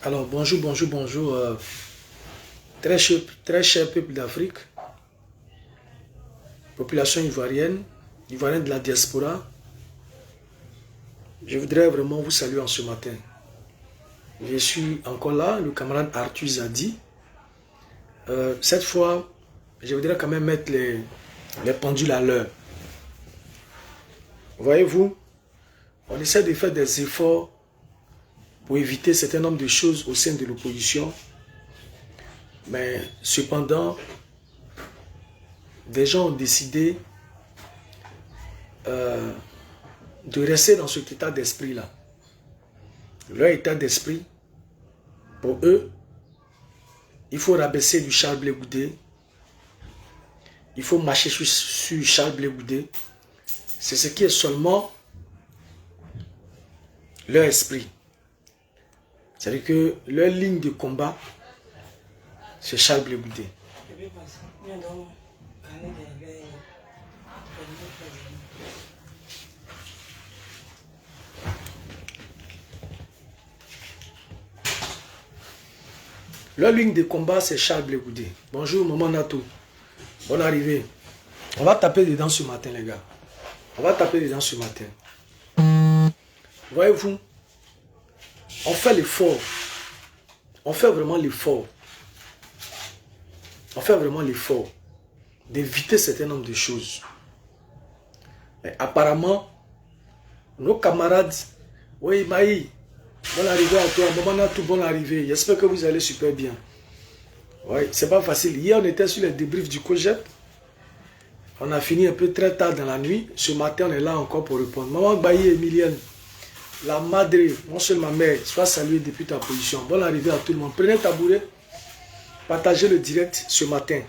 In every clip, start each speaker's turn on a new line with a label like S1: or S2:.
S1: Alors, bonjour, bonjour, bonjour. Très cher peuple d'Afrique, population ivoirienne, ivoirienne de la diaspora. Je voudrais vraiment vous saluer en ce matin. Je suis encore là, le camarade Arthur Zadi. Cette fois, je voudrais quand même mettre les pendules à l'heure. Voyez-vous, on essaie de faire des efforts pour éviter un certain nombre de choses au sein de l'opposition. Mais cependant, des gens ont décidé de rester dans cet état d'esprit-là. Leur état d'esprit, pour eux, il faut rabaisser du Charles Blé Goudé. Il faut marcher sur Charles Blé Goudé. C'est ce qui est seulement leur esprit. C'est-à-dire que leur ligne de combat, c'est Charles Blé Goudé. Leur ligne de combat, c'est Charles Blé Goudé. Bonjour, maman Nato. Bonne arrivée. On va taper dedans ce matin, les gars. On va taper dedans ce matin. Voyez-vous, on fait l'effort. On fait vraiment l'effort. On fait vraiment l'effort d'éviter un certain nombre de choses. Mais apparemment, nos camarades, oui, Maï, bonne arrivée à toi, maman Nato, bonne arrivée. J'espère que vous allez super bien. Oui, c'est pas facile. Hier, on était sur les débriefs du COGEP. On a fini un peu très tard dans la nuit. Ce matin, on est là encore pour répondre. Maman Baye Emilienne, la madre, non seulement ma mère, sois saluée depuis ta position. Bonne arrivée à tout le monde. Prenez un tabouret, partagez le direct ce matin.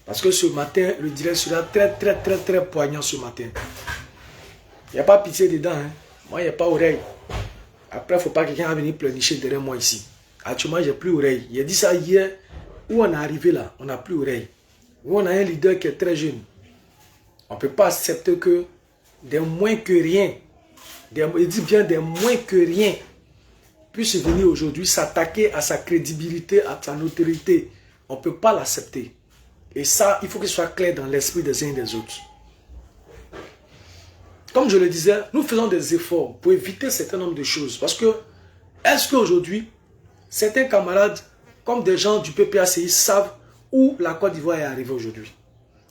S1: Parce que ce matin, le direct sera très poignant ce matin. Il n'y a pas pitié dedans. Hein. Moi, il n'y a pas oreille. Après, il ne faut pas que quelqu'un vienne pleurnicher derrière moi ici. Actuellement, j'ai plus oreille. Il a dit ça hier. Où on est arrivé là, on n'a plus oreille. Où on a un leader qui est très jeune. On ne peut pas accepter que des moins que rien, il dit bien des moins que rien, puisse venir aujourd'hui s'attaquer à sa crédibilité, à sa notoriété. On ne peut pas l'accepter. Et ça, il faut qu'il soit clair dans l'esprit des uns et des autres. Comme je le disais, nous faisons des efforts pour éviter un certain nombre de choses. Parce que, est-ce qu'aujourd'hui, certains camarades, comme des gens du PPACI, savent où la Côte d'Ivoire est arrivée aujourd'hui?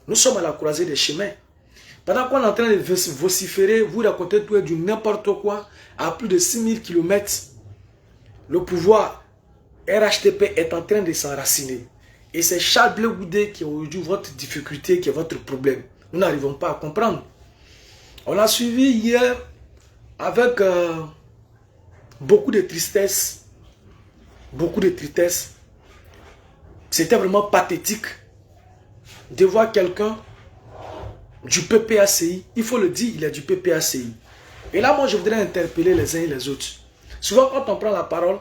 S1: Nous sommes à la croisée des chemins. Pendant qu'on est en train de vociférer, vous racontez tout et du n'importe quoi, à plus de 6000 km, le pouvoir RHDP est en train de s'enraciner. Et c'est Charles Blé Goudé qui est aujourd'hui votre difficulté, qui est votre problème. Nous n'arrivons pas à comprendre. On a suivi hier avec beaucoup de tristesse. Beaucoup de tristesse. C'était vraiment pathétique de voir quelqu'un du PPACI, il faut le dire, il est du PPACI. Et là, moi, je voudrais interpeller les uns et les autres. Souvent, quand on prend la parole,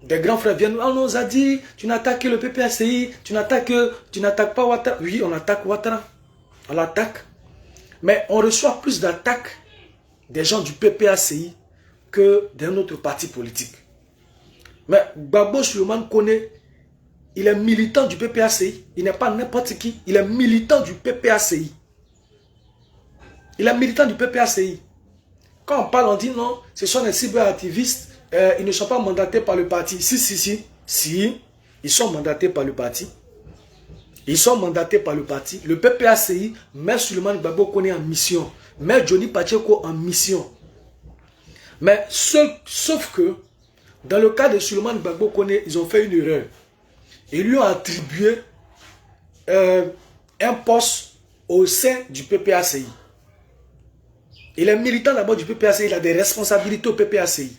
S1: des grands frères viennent, on nous a dit, tu n'attaques que le PPACI, tu n'attaques pas Ouattara. Oui, on attaque Ouattara, on l'attaque. Mais on reçoit plus d'attaques des gens du PPACI que d'un autre parti politique. Mais Gbagbo Souleymane connaît, il est militant du PPACI, il n'est pas n'importe qui, il est militant du PPACI. Il est militant du PPACI. Quand on parle, on dit non, ce sont des cyberactivistes, ils ne sont pas mandatés par le parti. Si, ils sont mandatés par le parti. Ils sont mandatés par le parti. Le PPACI met Souleymane Gbagbo Koné en mission, met Johnny Pacheco en mission. Mais sauf que, dans le cas de Souleymane Gbagbo Koné, ils ont fait une erreur. Ils lui ont attribué un poste au sein du PPACI. Il est militant d'abord du PPACI, il a des responsabilités au PPACI.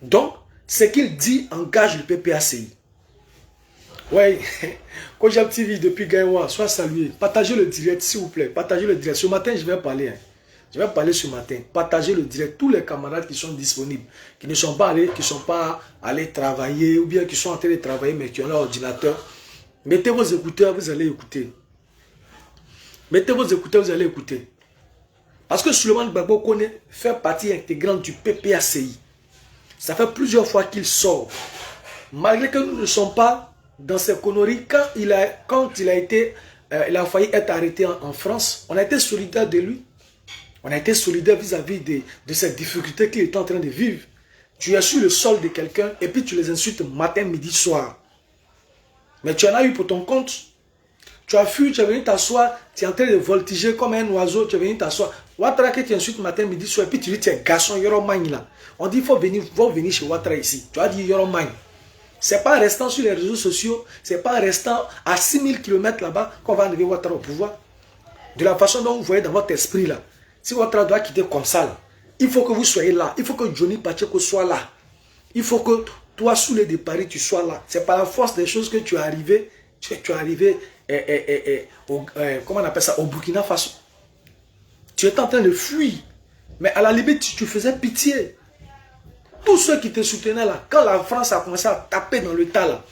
S1: Donc, ce qu'il dit engage le PPACI. Oui, quand j'ai un petit vie depuis Gaïwa, sois salué. Partagez le direct, s'il vous plaît. Partagez le direct. Ce matin, je vais parler. Hein. Je vais parler ce matin. Partagez le direct. Tous les camarades qui sont disponibles, qui ne sont pas allés travailler, ou bien qui sont en train de travailler, mais qui ont leur ordinateur. Mettez vos écouteurs, vous allez écouter. Mettez vos écouteurs, vous allez écouter. Parce que Souleymane Gbagbo Koné fait partie intégrante du PPACI. Ça fait plusieurs fois qu'il sort. Malgré que nous ne sommes pas dans ces conneries, quand il a failli être arrêté en France, on a été solidaire de lui. On a été solidaire vis-à-vis de ces difficultés qu'il était en train de vivre. Tu es sur le sol de quelqu'un et puis tu les insultes matin, midi, soir. Mais tu en as eu pour ton compte. Tu as fui, tu es venu t'asseoir, tu es en train de voltiger comme un oiseau, tu es venu t'asseoir. Ouattara que tu insultes matin, midi, soir, et puis tu dis tu es garçon, Yoro Magne là. On dit il faut venir chez Ouattara ici. Tu as dit Yoro Magne. C'est pas en restant sur les réseaux sociaux, c'est pas en restant à 6000 km là-bas qu'on va arriver Ouattara au pouvoir. De la façon dont vous voyez dans votre esprit là. Si Ouattara doit quitter comme ça là, il faut que vous soyez là. Il faut que Johnny Pacheco soit là. Il faut que toi, sous les de Paris, tu sois là. C'est par la force des choses que tu es arrivé. Comment on appelle ça, au Burkina Faso. Tu étais en train de fuir. Mais à la limite, tu faisais pitié. Tous ceux qui te soutenaient là, quand la France a commencé à taper dans le tas là,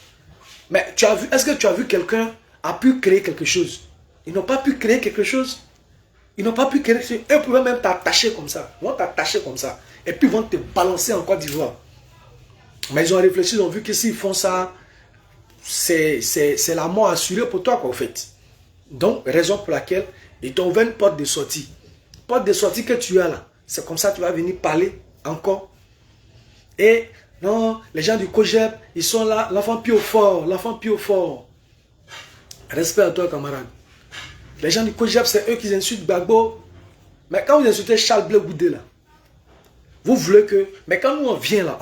S1: mais tu as vu, est-ce que tu as vu quelqu'un a pu créer quelque chose? Ils n'ont pas pu créer quelque chose. Ils n'ont pas pu créer quelque chose. Ils pouvaient même t'attacher comme ça. Ils vont t'attacher comme ça. Et puis ils vont te balancer en Côte d'Ivoire. Mais ils ont réfléchi, ils ont vu que s'ils font ça, c'est la mort assurée pour toi, quoi, au fait. Donc, raison pour laquelle ils t'ont ouvert une porte de sortie. Porte de sortie que tu as là. C'est comme ça que tu vas venir parler encore. Et non, les gens du COGEP, ils sont là, l'enfant pied au fort, l'enfant pied au fort. Respect à toi, camarade. Les gens du COGEP, c'est eux qui insultent Gbagbo. Mais quand vous insultez Charles Blé Goudé là, vous voulez que... Mais quand nous on vient là,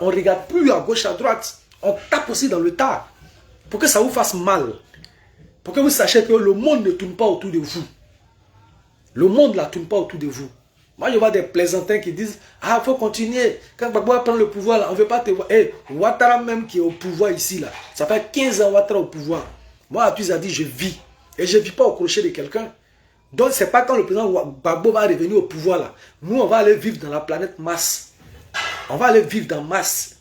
S1: on regarde plus à gauche, à droite. On tape aussi dans le tas. Pour que ça vous fasse mal. Pour que vous sachiez que le monde ne tourne pas autour de vous. Le monde ne tourne pas autour de vous. Moi, je vois des plaisantins qui disent « Ah, il faut continuer. Quand Gbagbo va prendre le pouvoir, là, on ne veut pas te voir. » Eh, Ouattara même qui est au pouvoir ici, là. Ça fait 15 ans Ouattara au pouvoir. Moi, Atuis a dit « Je vis. » Et je ne vis pas au crochet de quelqu'un. Donc, ce n'est pas quand le président Gbagbo va revenir au pouvoir, là. Nous, on va aller vivre dans la planète Mars. On va aller vivre dans Mars.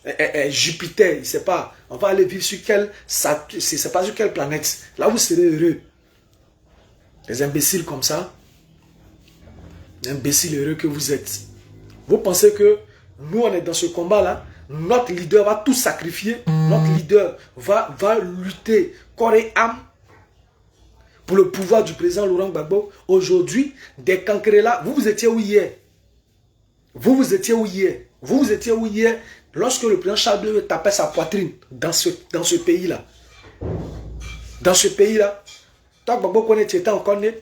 S1: Jupiter, je ne sais pas. On va aller vivre sur quelle... Je ne sais pas sur quelle planète. Là, vous serez heureux. Les imbéciles comme ça. Les imbéciles heureux que vous êtes. Vous pensez que nous, on est dans ce combat-là. Notre leader va tout sacrifier. Notre leader va lutter corps et âme pour le pouvoir du président Laurent Gbagbo. Aujourd'hui, des cancrés-là, vous étiez où hier? Vous étiez où hier? Vous étiez où hier lorsque le président Charles Blé tapait sa poitrine dans ce pays-là? Dans ce pays-là, toi, Gbagbo, connaît, tu étais encore né.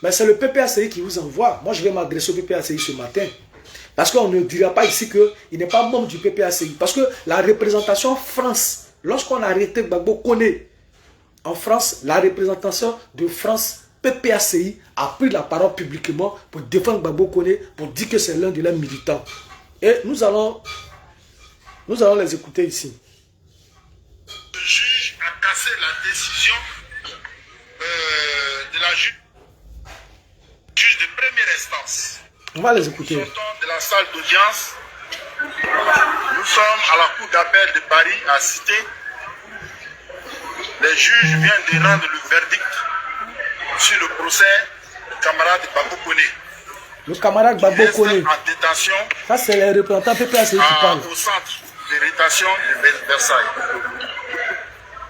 S1: Mais c'est le PPACI qui vous envoie. Moi, je vais m'adresser au PPACI ce matin. Parce qu'on ne dira pas ici qu'il n'est pas membre du PPACI. Parce que la représentation France, lorsqu'on a arrêté Gbagbo connaît, en France, la représentation de France, PPACI, a pris la parole publiquement pour défendre Gbagbo Koné, pour dire que c'est l'un de leurs militants. Et nous allons les écouter ici.
S2: Le juge a cassé la décision de la juge de première instance.
S1: On va les écouter.
S2: Nous sortons de la salle d'audience. Nous sommes à la cour d'appel de Paris, à Cité. Les juges viennent de rendre le verdict sur le procès du camarade Gbagbo Koné.
S1: Le camarade Gbagbo Koné.
S2: En détention.
S1: Ça, c'est les représentants PPACI qui parlent.
S2: Au centre de rétention de Versailles.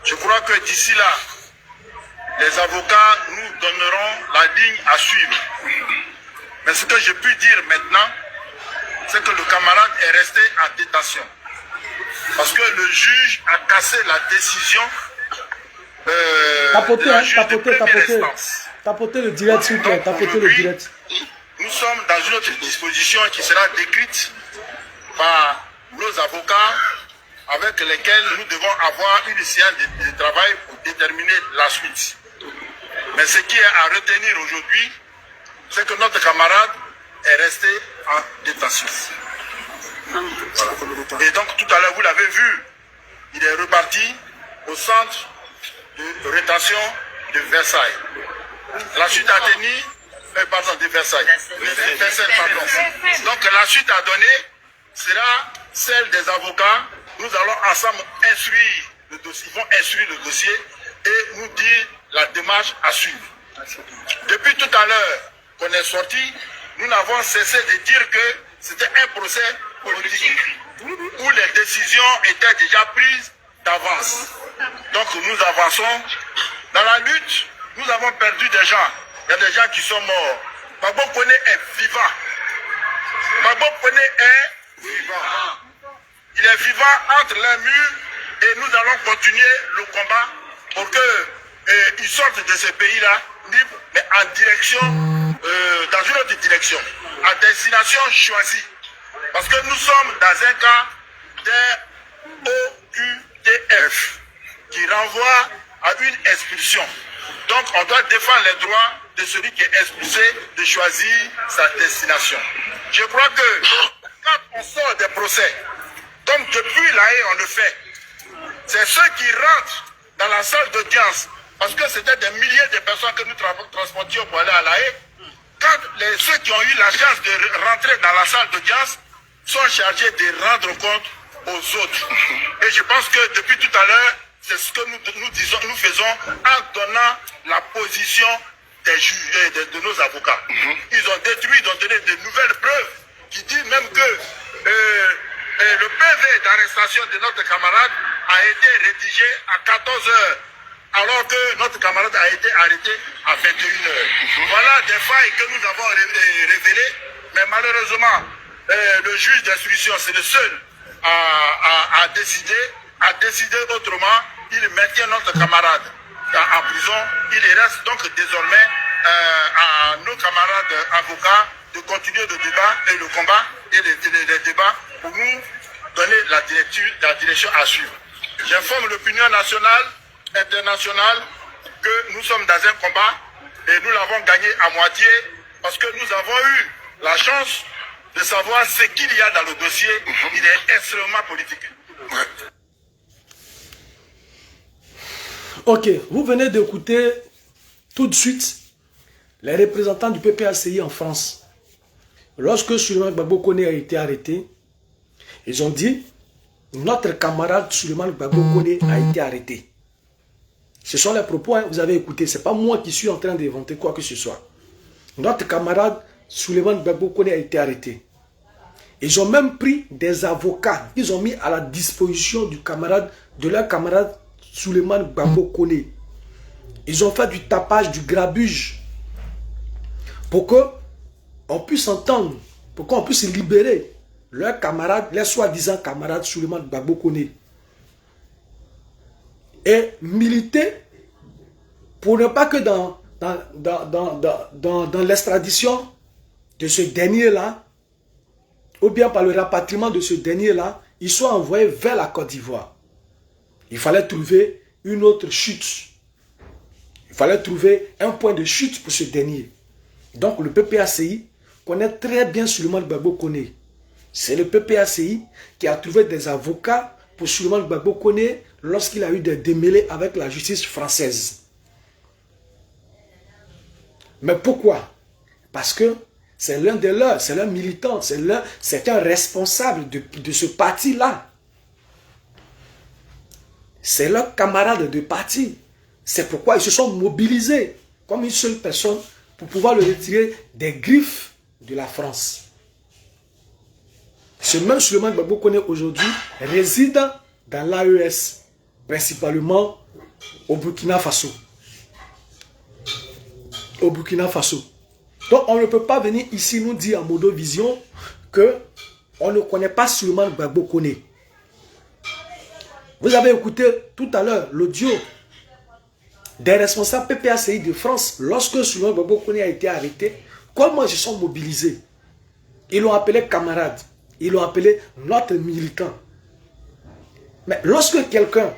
S2: Je crois que d'ici là, les avocats nous donneront la ligne à suivre. Mais ce que je puis dire maintenant, c'est que le camarade est resté en détention. Parce que le juge a cassé la décision de la juge de première instance.
S1: Tapotez le direct, s'il vous plaît. Tapotez le direct.
S2: Nous sommes dans une autre disposition qui sera décrite par nos avocats avec lesquels nous devons avoir une séance de travail pour déterminer la suite. Mais ce qui est à retenir aujourd'hui, c'est que notre camarade est resté en détention. Voilà. Et donc tout à l'heure, vous l'avez vu, il est reparti au centre de rétention de Versailles. La suite à tenir, pardon, de Versailles. Donc la suite à donner sera celle des avocats. Nous allons ensemble instruire le dossier, ils vont instruire le dossier et nous dire la démarche à suivre. Depuis tout à l'heure qu'on est sorti, nous n'avons cessé de dire que c'était un procès politique. les décisions étaient déjà prises d'avance. Donc nous avançons. Dans la lutte, nous avons perdu des gens. Il y a des gens qui sont morts. Gbagbo Kone est vivant. Gbagbo Kone est vivant. Il est vivant entre les murs et nous allons continuer le combat pour qu'il sorte de ce pays-là libre, mais en direction, dans une autre direction, à destination choisie. Parce que nous sommes dans un cas d'OQTF qui renvoie à une expulsion. Donc on doit défendre les droits de celui qui est expulsé de choisir sa destination. Je crois que quand on sort des procès, comme depuis La Haye on le fait, c'est ceux qui rentrent dans la salle d'audience, parce que c'était des milliers de personnes que nous transportions pour aller à La Haye. Quand ceux qui ont eu la chance de rentrer dans la salle d'audience sont chargés de rendre compte aux autres. Et je pense que depuis tout à l'heure, c'est ce que nous faisons en donnant la position des juges, de nos avocats. Ils ont détruit, ils ont donné de nouvelles preuves qui disent même que le PV d'arrestation de notre camarade a été rédigé à 14 heures, alors que notre camarade a été arrêté à 21 heures. Voilà des failles que nous avons révélées, mais malheureusement, le juge d'instruction, c'est le seul à décider autrement. Il maintient notre camarade en prison. Il reste donc désormais à nos camarades avocats de continuer le débat et le combat et les débats pour nous donner la direction à suivre. J'informe l'opinion nationale, internationale, que nous sommes dans un combat et nous l'avons gagné à moitié parce que nous avons eu la chance de savoir ce qu'il y a dans le dossier. Il est extrêmement politique.
S1: Ok, vous venez d'écouter tout de suite les représentants du PPACI en France. Lorsque Souleymane Gbagbo Kone a été arrêté, ils ont dit notre camarade Souleymane Gbagbo Kone a été arrêté. Ce sont les propos, hein, vous avez écouté, ce n'est pas moi qui suis en train d'inventer quoi que ce soit. Notre camarade Souleymane Gbagbo Kone a été arrêté. Ils ont même pris des avocats, ils ont mis à la disposition de leur camarade Souleymane Gbagbo Kone. Ils ont fait du tapage, du grabuge pour qu'on puisse entendre, pour qu'on puisse libérer leurs camarades, les soi-disant camarades Souleymane Gbagbo Kone. Et militer pour ne pas que dans l'extradition de ce dernier-là, ou bien par le rapatriement de ce dernier-là, il soit envoyé vers la Côte d'Ivoire. Il fallait trouver une autre chute. Il fallait trouver un point de chute pour ce dernier. Donc le PPACI connaît très bien Souleymane Gbagbo Kone. C'est le PPACI qui a trouvé des avocats pour Souleymane Gbagbo Kone lorsqu'il a eu des démêlés avec la justice française. Mais pourquoi? Parce que c'est l'un de leurs, c'est l'un militant, c'est un responsable de ce parti-là. C'est leur camarade de parti. C'est pourquoi ils se sont mobilisés comme une seule personne pour pouvoir le retirer des griffes de la France. Ce même Souleymane Gbagbo Kone aujourd'hui réside dans l'AES, principalement au Burkina Faso. Au Burkina Faso. Donc on ne peut pas venir ici nous dire en Modovision que on ne connaît pas Souleymane Gbagbo Kone. Vous avez écouté tout à l'heure l'audio des responsables PPACI de France lorsque Souleymane Gbagbo Kone a été arrêté. Comment ils se sont mobilisés? Ils l'ont appelé camarade. Ils l'ont appelé notre militant. Mais lorsque quelqu'un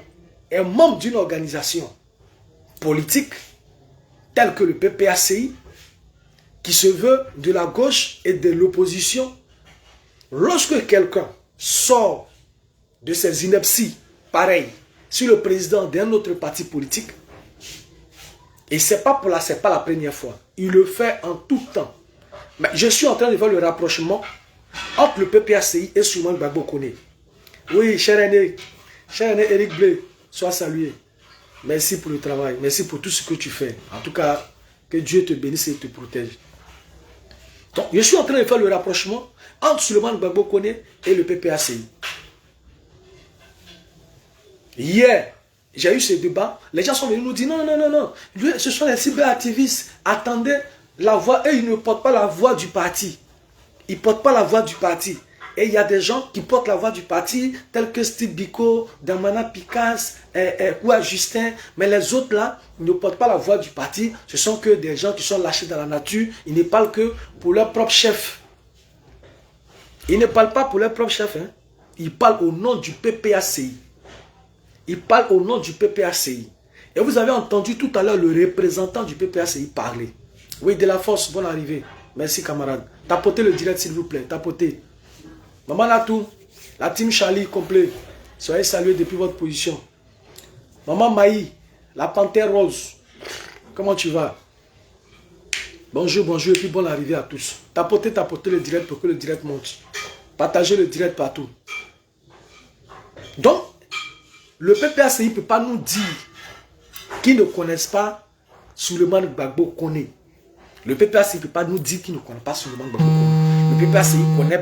S1: est membre d'une organisation politique telle que le PPACI, qui se veut de la gauche et de l'opposition, lorsque quelqu'un sort de ces inepties pareilles sur le président d'un autre parti politique, et c'est pas la première fois, il le fait en tout temps. Mais je suis en train de voir le rapprochement entre le PPACI et Souleymane Gbagbo Kone. Oui, cher aîné Eric Blé, sois salué. Merci pour le travail, merci pour tout ce que tu fais. En tout cas, que Dieu te bénisse et te protège. Donc, je suis en train de faire le rapprochement entre Souleymane Gbagbo Kone et le PPACI. Hier, j'ai eu ce débat. Les gens sont venus nous dire non, non, non, non. Ce sont les cyberactivistes. Attendez la voix. Et ils ne portent pas la voix du parti. Ils ne portent pas la voix du parti. Et il y a des gens qui portent la voix du parti, tels que Steve Biko, Damana Picasse, ou Justin. Mais les autres là, ils ne portent pas la voix du parti. Ce sont que des gens qui sont lâchés dans la nature. Ils ne parlent que pour leur propre chef. Ils ne parlent pas pour leur propre chef. Hein. Ils parlent au nom du PPACI. Ils parlent au nom du PPACI. Et vous avez entendu tout à l'heure le représentant du PPACI parler. Oui, de la force, bonne arrivée. Merci camarade. Tapotez le direct s'il vous plaît. Tapotez. Maman Natou, la team Charlie complet. Soyez salués depuis votre position. Maman Maï, la panthère rose. Comment tu vas? Bonjour, bonjour et puis bonne arrivée à tous. Tapotez, tapotez le direct pour que le direct monte. Partagez le direct partout. Donc, le PPACI ne peut pas nous dire qu'ils ne connaissent pas Souleymane Gbagbo Koné. Le PPACI ne peut pas nous dire qu'il ne connaît pas Souleymane Gbagbo Koné. Le PPACI connaît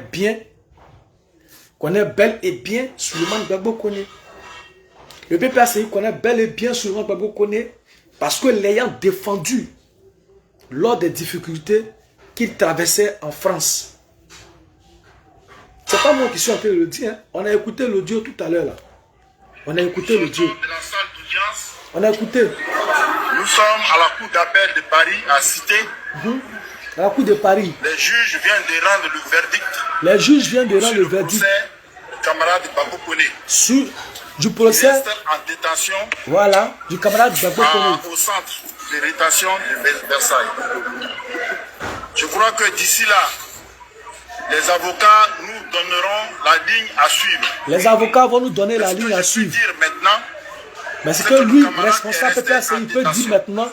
S1: bel et bien Souleymane Gbagbo Koné. Le PPACI connaît bel et bien Souleymane Gbagbo Koné parce que l'ayant défendu lors des difficultés qu'il traversait en France. C'est pas moi qui suis en train de le dire. Hein. On a écouté l'audio tout à l'heure là. On a écouté l'audio. On a écouté.
S2: Nous sommes à la cour d'appel de Paris, à Cité.
S1: À la cour de Paris.
S2: Les juges viennent de rendre le verdict.
S1: Les juges viennent de rendre le verdict.
S2: Du camarade Gbagbo Koné.
S1: Sur du procès.
S2: Il reste en détention.
S1: Voilà, du camarade Gbagbo Koné.
S2: Au centre de rétention de Versailles. Je crois que d'ici là, les avocats nous donneront la ligne à suivre.
S1: Les avocats vont nous donner la ligne à suivre.
S2: Dire maintenant,
S1: mais c'est que lui, responsable PPACI, il peut dire maintenant.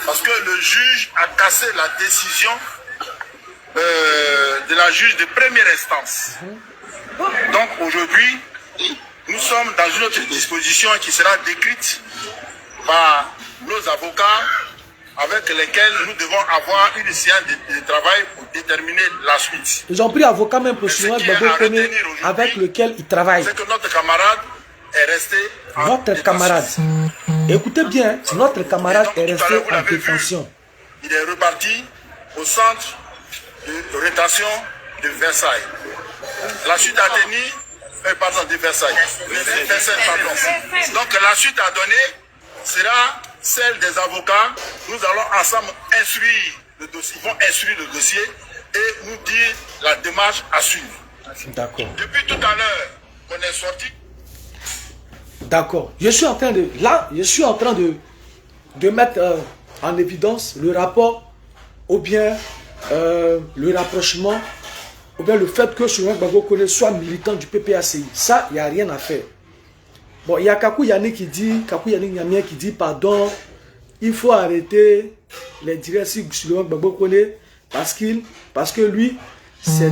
S2: Parce que le juge a cassé la décision de la juge de première instance. Donc aujourd'hui, nous sommes dans une autre disposition qui sera décrite par nos avocats avec lesquels nous devons avoir une séance de travail pour déterminer la suite.
S1: Ils ont pris avocat même pour Souleymane Gbagbo Koné avec lequel ils travaillent.
S2: C'est que notre camarade est resté en
S1: Notre camarade. Écoutez bien, notre camarade est resté en détention.
S2: Il est reparti au centre de rétention de Versailles. La suite a tenu, pardon, de Versailles. Donc la suite à donner sera celle des avocats. Nous allons ensemble instruire le dossier. Ils vont instruire le dossier et nous dire la démarche à suivre.
S1: D'accord.
S2: Depuis tout à l'heure, on est sorti.
S1: D'accord. Je suis en train de mettre en évidence le rapport ou bien le rapprochement ou bien le fait que Souleymane Gbagbo Koné soit militant du PPACI. Ça, il n'y a rien à faire. Bon, il y a Kakou Yannick Niamien qui dit pardon, il faut arrêter les directs sur Souleymane Gbagbo Koné parce que lui, c'est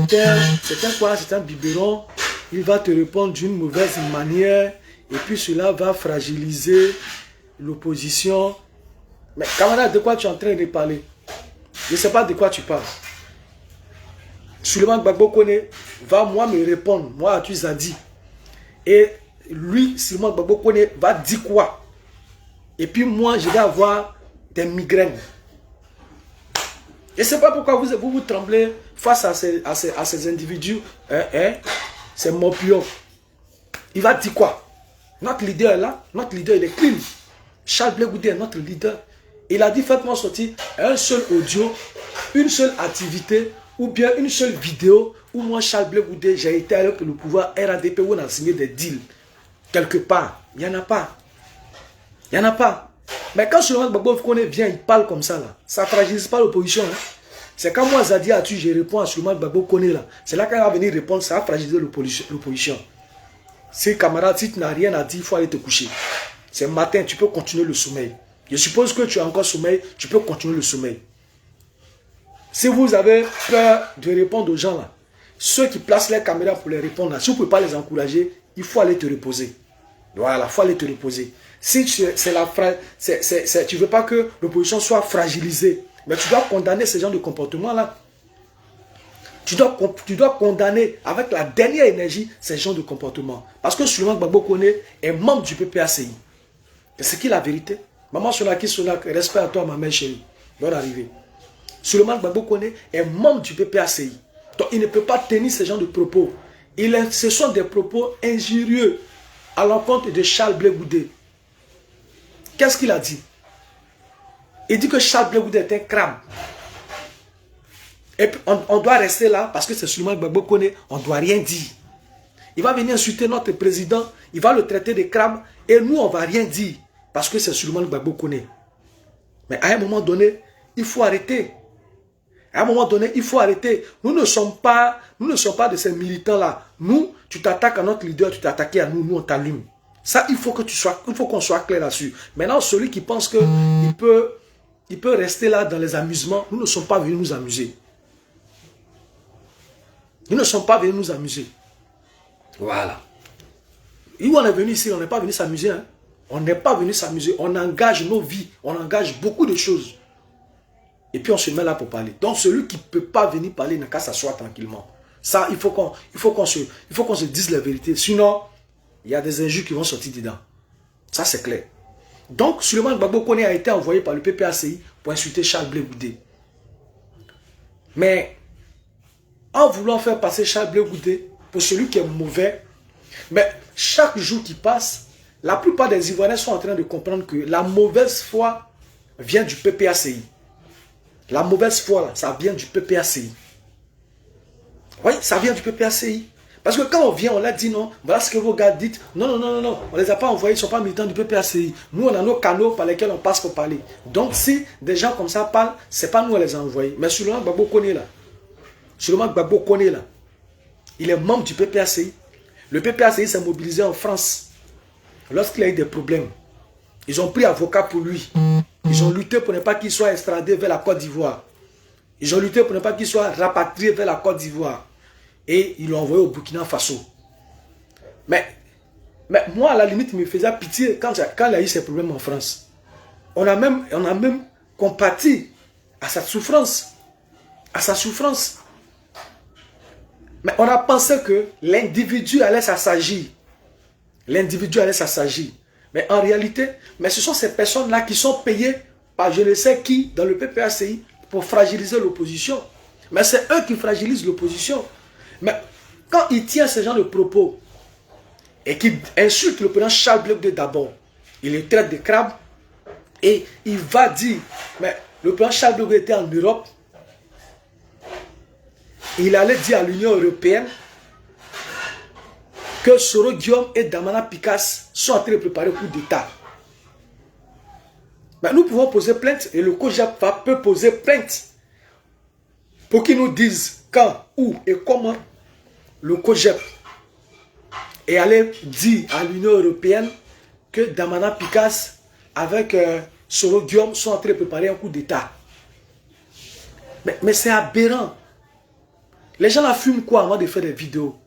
S1: un biberon, il va te répondre d'une mauvaise manière et puis cela va fragiliser l'opposition. Mais camarade, de quoi tu es en train de parler? Je ne sais pas de quoi tu parles. Souleymane Gbagbo Koné va moi me répondre, moi Atu Zadi. Et lui, Souleymane Gbagbo Koné va dire quoi? Et puis moi, je vais avoir des migraines. Je ne sais pas pourquoi vous tremblez face à ces individus. C'est Mopion. Il va dire quoi? Notre leader est là, notre leader il est clean. Charles Blé Goudé est notre leader. Il a dit faites-moi sortir un seul audio, une seule activité ou bien une seule vidéo où moi Charles Blé Goudé j'ai été avec le pouvoir RADP où on a signé des deals. Quelque part, il n'y en a pas. Il n'y en a pas. Mais quand Souleymane Gbagbo Koné vient, il parle comme ça là. Ça ne fragilise pas l'opposition. Hein. C'est quand moi Zadi Atu, je réponds à Souleymane Gbagbo Koné là. C'est là qu'il va venir répondre, ça va fragiliser l'opposition. Si camarade, si tu n'as rien à dire, il faut aller te coucher. C'est matin, tu peux continuer le sommeil. Je suppose que tu as encore sommeil, tu peux continuer le sommeil. Si vous avez peur de répondre aux gens là, ceux qui placent les caméras pour les répondre là, si vous ne pouvez pas les encourager, il faut aller te reposer. Voilà, il faut aller te reposer. Si tu ne veux pas que l'opposition soit fragilisée, mais tu dois condamner ce genre de comportement là. Tu dois condamner avec la dernière énergie ces genres de comportement. Parce que Souleymane Gbagbo Kone est membre du PPACI. C'est qui la vérité? Maman Sonaki Sonak, respect à toi, ma mère chérie. Bonne arrivée. Souleymane Gbagbo Kone est membre du PPACI. Donc il ne peut pas tenir ce genre de propos. Ce sont des propos injurieux à l'encontre de Charles Blé Goudé. Qu'est-ce qu'il a dit? Il dit que Charles Blé Goudé est un crabe. Et puis on doit rester là parce que c'est Souleymane Gbagbo Kone, on ne doit rien dire. Il va venir insulter notre président, il va le traiter de crabe et nous on ne va rien dire parce que c'est Souleymane Gbagbo Kone. Mais à un moment donné, il faut arrêter. À un moment donné, il faut arrêter. Nous ne sommes pas de ces militants-là. Nous, tu t'attaques à notre leader, tu t'attaques à nous, nous on t'allume. Ça, il faut qu'on soit clair là-dessus. Maintenant, celui qui pense qu'il peut rester là dans les amusements, nous ne sommes pas venus nous amuser. Nous ne sommes pas venus nous amuser. Voilà. Et où on est venu ici, on n'est pas venu s'amuser. Hein? On n'est pas venu s'amuser. On engage nos vies. On engage beaucoup de choses. Et puis on se met là pour parler. Donc celui qui ne peut pas venir parler n'a qu'à s'asseoir tranquillement. Ça, il faut qu'on se dise la vérité. Sinon, il y a des injures qui vont sortir dedans. Ça, c'est clair. Donc, Souleymane Gbagbo Kone a été envoyé par le PPACI pour insulter Charles Blé Goudé. Mais, en voulant faire passer Charles Blé Goudé pour celui qui est mauvais, mais chaque jour qui passe, la plupart des Ivoiriens sont en train de comprendre que la mauvaise foi vient du PPACI. La mauvaise foi, là, ça vient du PPACI. Oui, ça vient du PPACI. Parce que quand on vient, on l'a dit non, voilà ce que vos gars disent. Non, non, non, non, non, on ne les a pas envoyés, ils ne sont pas militants du PPACI. Nous, on a nos canaux par lesquels on passe pour parler. Donc, si des gens comme ça parlent, ce n'est pas nous qui les a envoyés. Mais Souleymane Gbagbo Kone là, Souleymane Gbagbo Kone là, il est membre du PPACI. Le PPACI s'est mobilisé en France lorsqu'il a eu des problèmes. Ils ont pris avocat pour lui. Ils ont lutté pour ne pas qu'il soit extradé vers la Côte d'Ivoire. Ils ont lutté pour ne pas qu'il soit rapatrié vers la Côte d'Ivoire. Et ils l'ont envoyé au Burkina Faso. Mais moi, à la limite, il me faisait pitié quand il a eu ses problèmes en France. On a même compati à sa souffrance. À sa souffrance. Mais on a pensé que l'individu allait s'assagir. L'individu allait s'assagir. Mais en réalité, ce sont ces personnes-là qui sont payées par je ne sais qui dans le PPACI pour fragiliser l'opposition. Mais c'est eux qui fragilisent l'opposition. Mais quand il tient ce genre de propos et qu'il insulte le président Charles Blé Goudé d'abord, il le traite de crabe et il va dire, mais le président Charles Blé Goudé était en Europe, il allait dire à l'Union européenne que Soro Guillaume et Damana Picasse sont en train de préparer le coup d'État. Mais nous pouvons poser plainte et le COJEP peut poser plainte pour qu'ils nous disent quand, où et comment le COJEP est allé dire à l'Union européenne que Damana Picasse avec Soro Guillaume sont en train de préparer un coup d'État. Mais c'est aberrant. Les gens la fument quoi avant de faire des vidéos?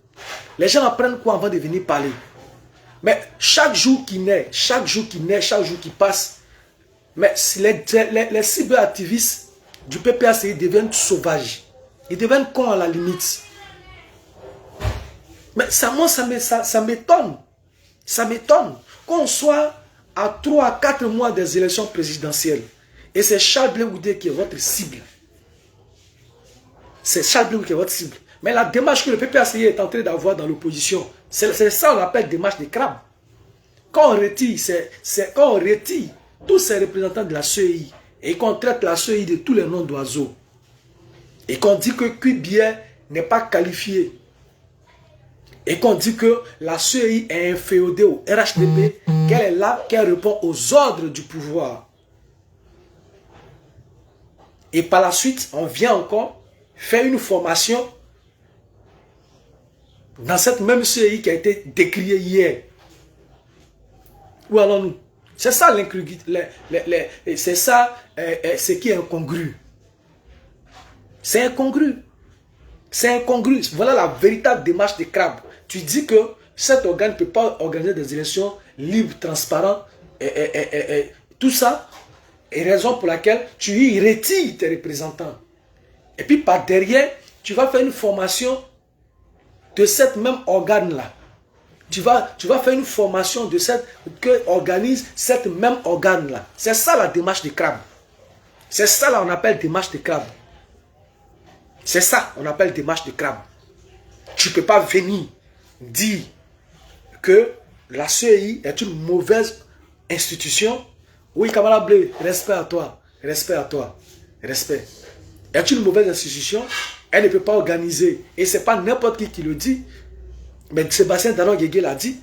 S1: Les gens apprennent quoi avant de venir parler? Mais chaque jour qui naît, chaque jour qui passe, mais les cyberactivistes du PPACI deviennent sauvages. Ils deviennent cons à la limite. Mais moi, ça m'étonne. Ça m'étonne qu'on soit à 3 à 4 mois des élections présidentielles. Et c'est Charles Blé Goudé qui est votre cible. C'est Charles Blé Goudé qui est votre cible. Mais la démarche que le PPACI est en train d'avoir dans l'opposition, c'est ça qu'on appelle démarche de crabe. Quand on retire, quand on retire tous ces représentants de la CEI et qu'on traite la CEI de tous les noms d'oiseaux et qu'on dit que Cubier n'est pas qualifié et qu'on dit que la CEI est inféodée au RHDP, qu'elle est là, qu'elle répond aux ordres du pouvoir. Et par la suite, on vient encore faire une formation dans cette même CEI qui a été décriée hier. Où allons-nous? C'est ça c'est ça ce qui est incongru. C'est incongru. C'est incongru. Voilà la véritable démarche des crabes. Tu dis que cet organe ne peut pas organiser des élections libres, transparentes, tout ça est raison pour laquelle tu y retires tes représentants. Et puis par derrière, tu vas faire une formation de cette même organe-là. Tu vas faire une formation de cette que organise cette même organe-là. C'est ça la démarche de crabe. C'est ça là on appelle démarche de crabe. C'est ça on appelle démarche de crabe. Tu ne peux pas venir dire que la CEI est une mauvaise institution. Oui, camarade Bleu, respect à toi. Respect à toi. Respect. Est une mauvaise institution. Elle ne peut pas organiser. Et ce n'est pas n'importe qui le dit. Mais Sébastien Danon Guégué l'a dit.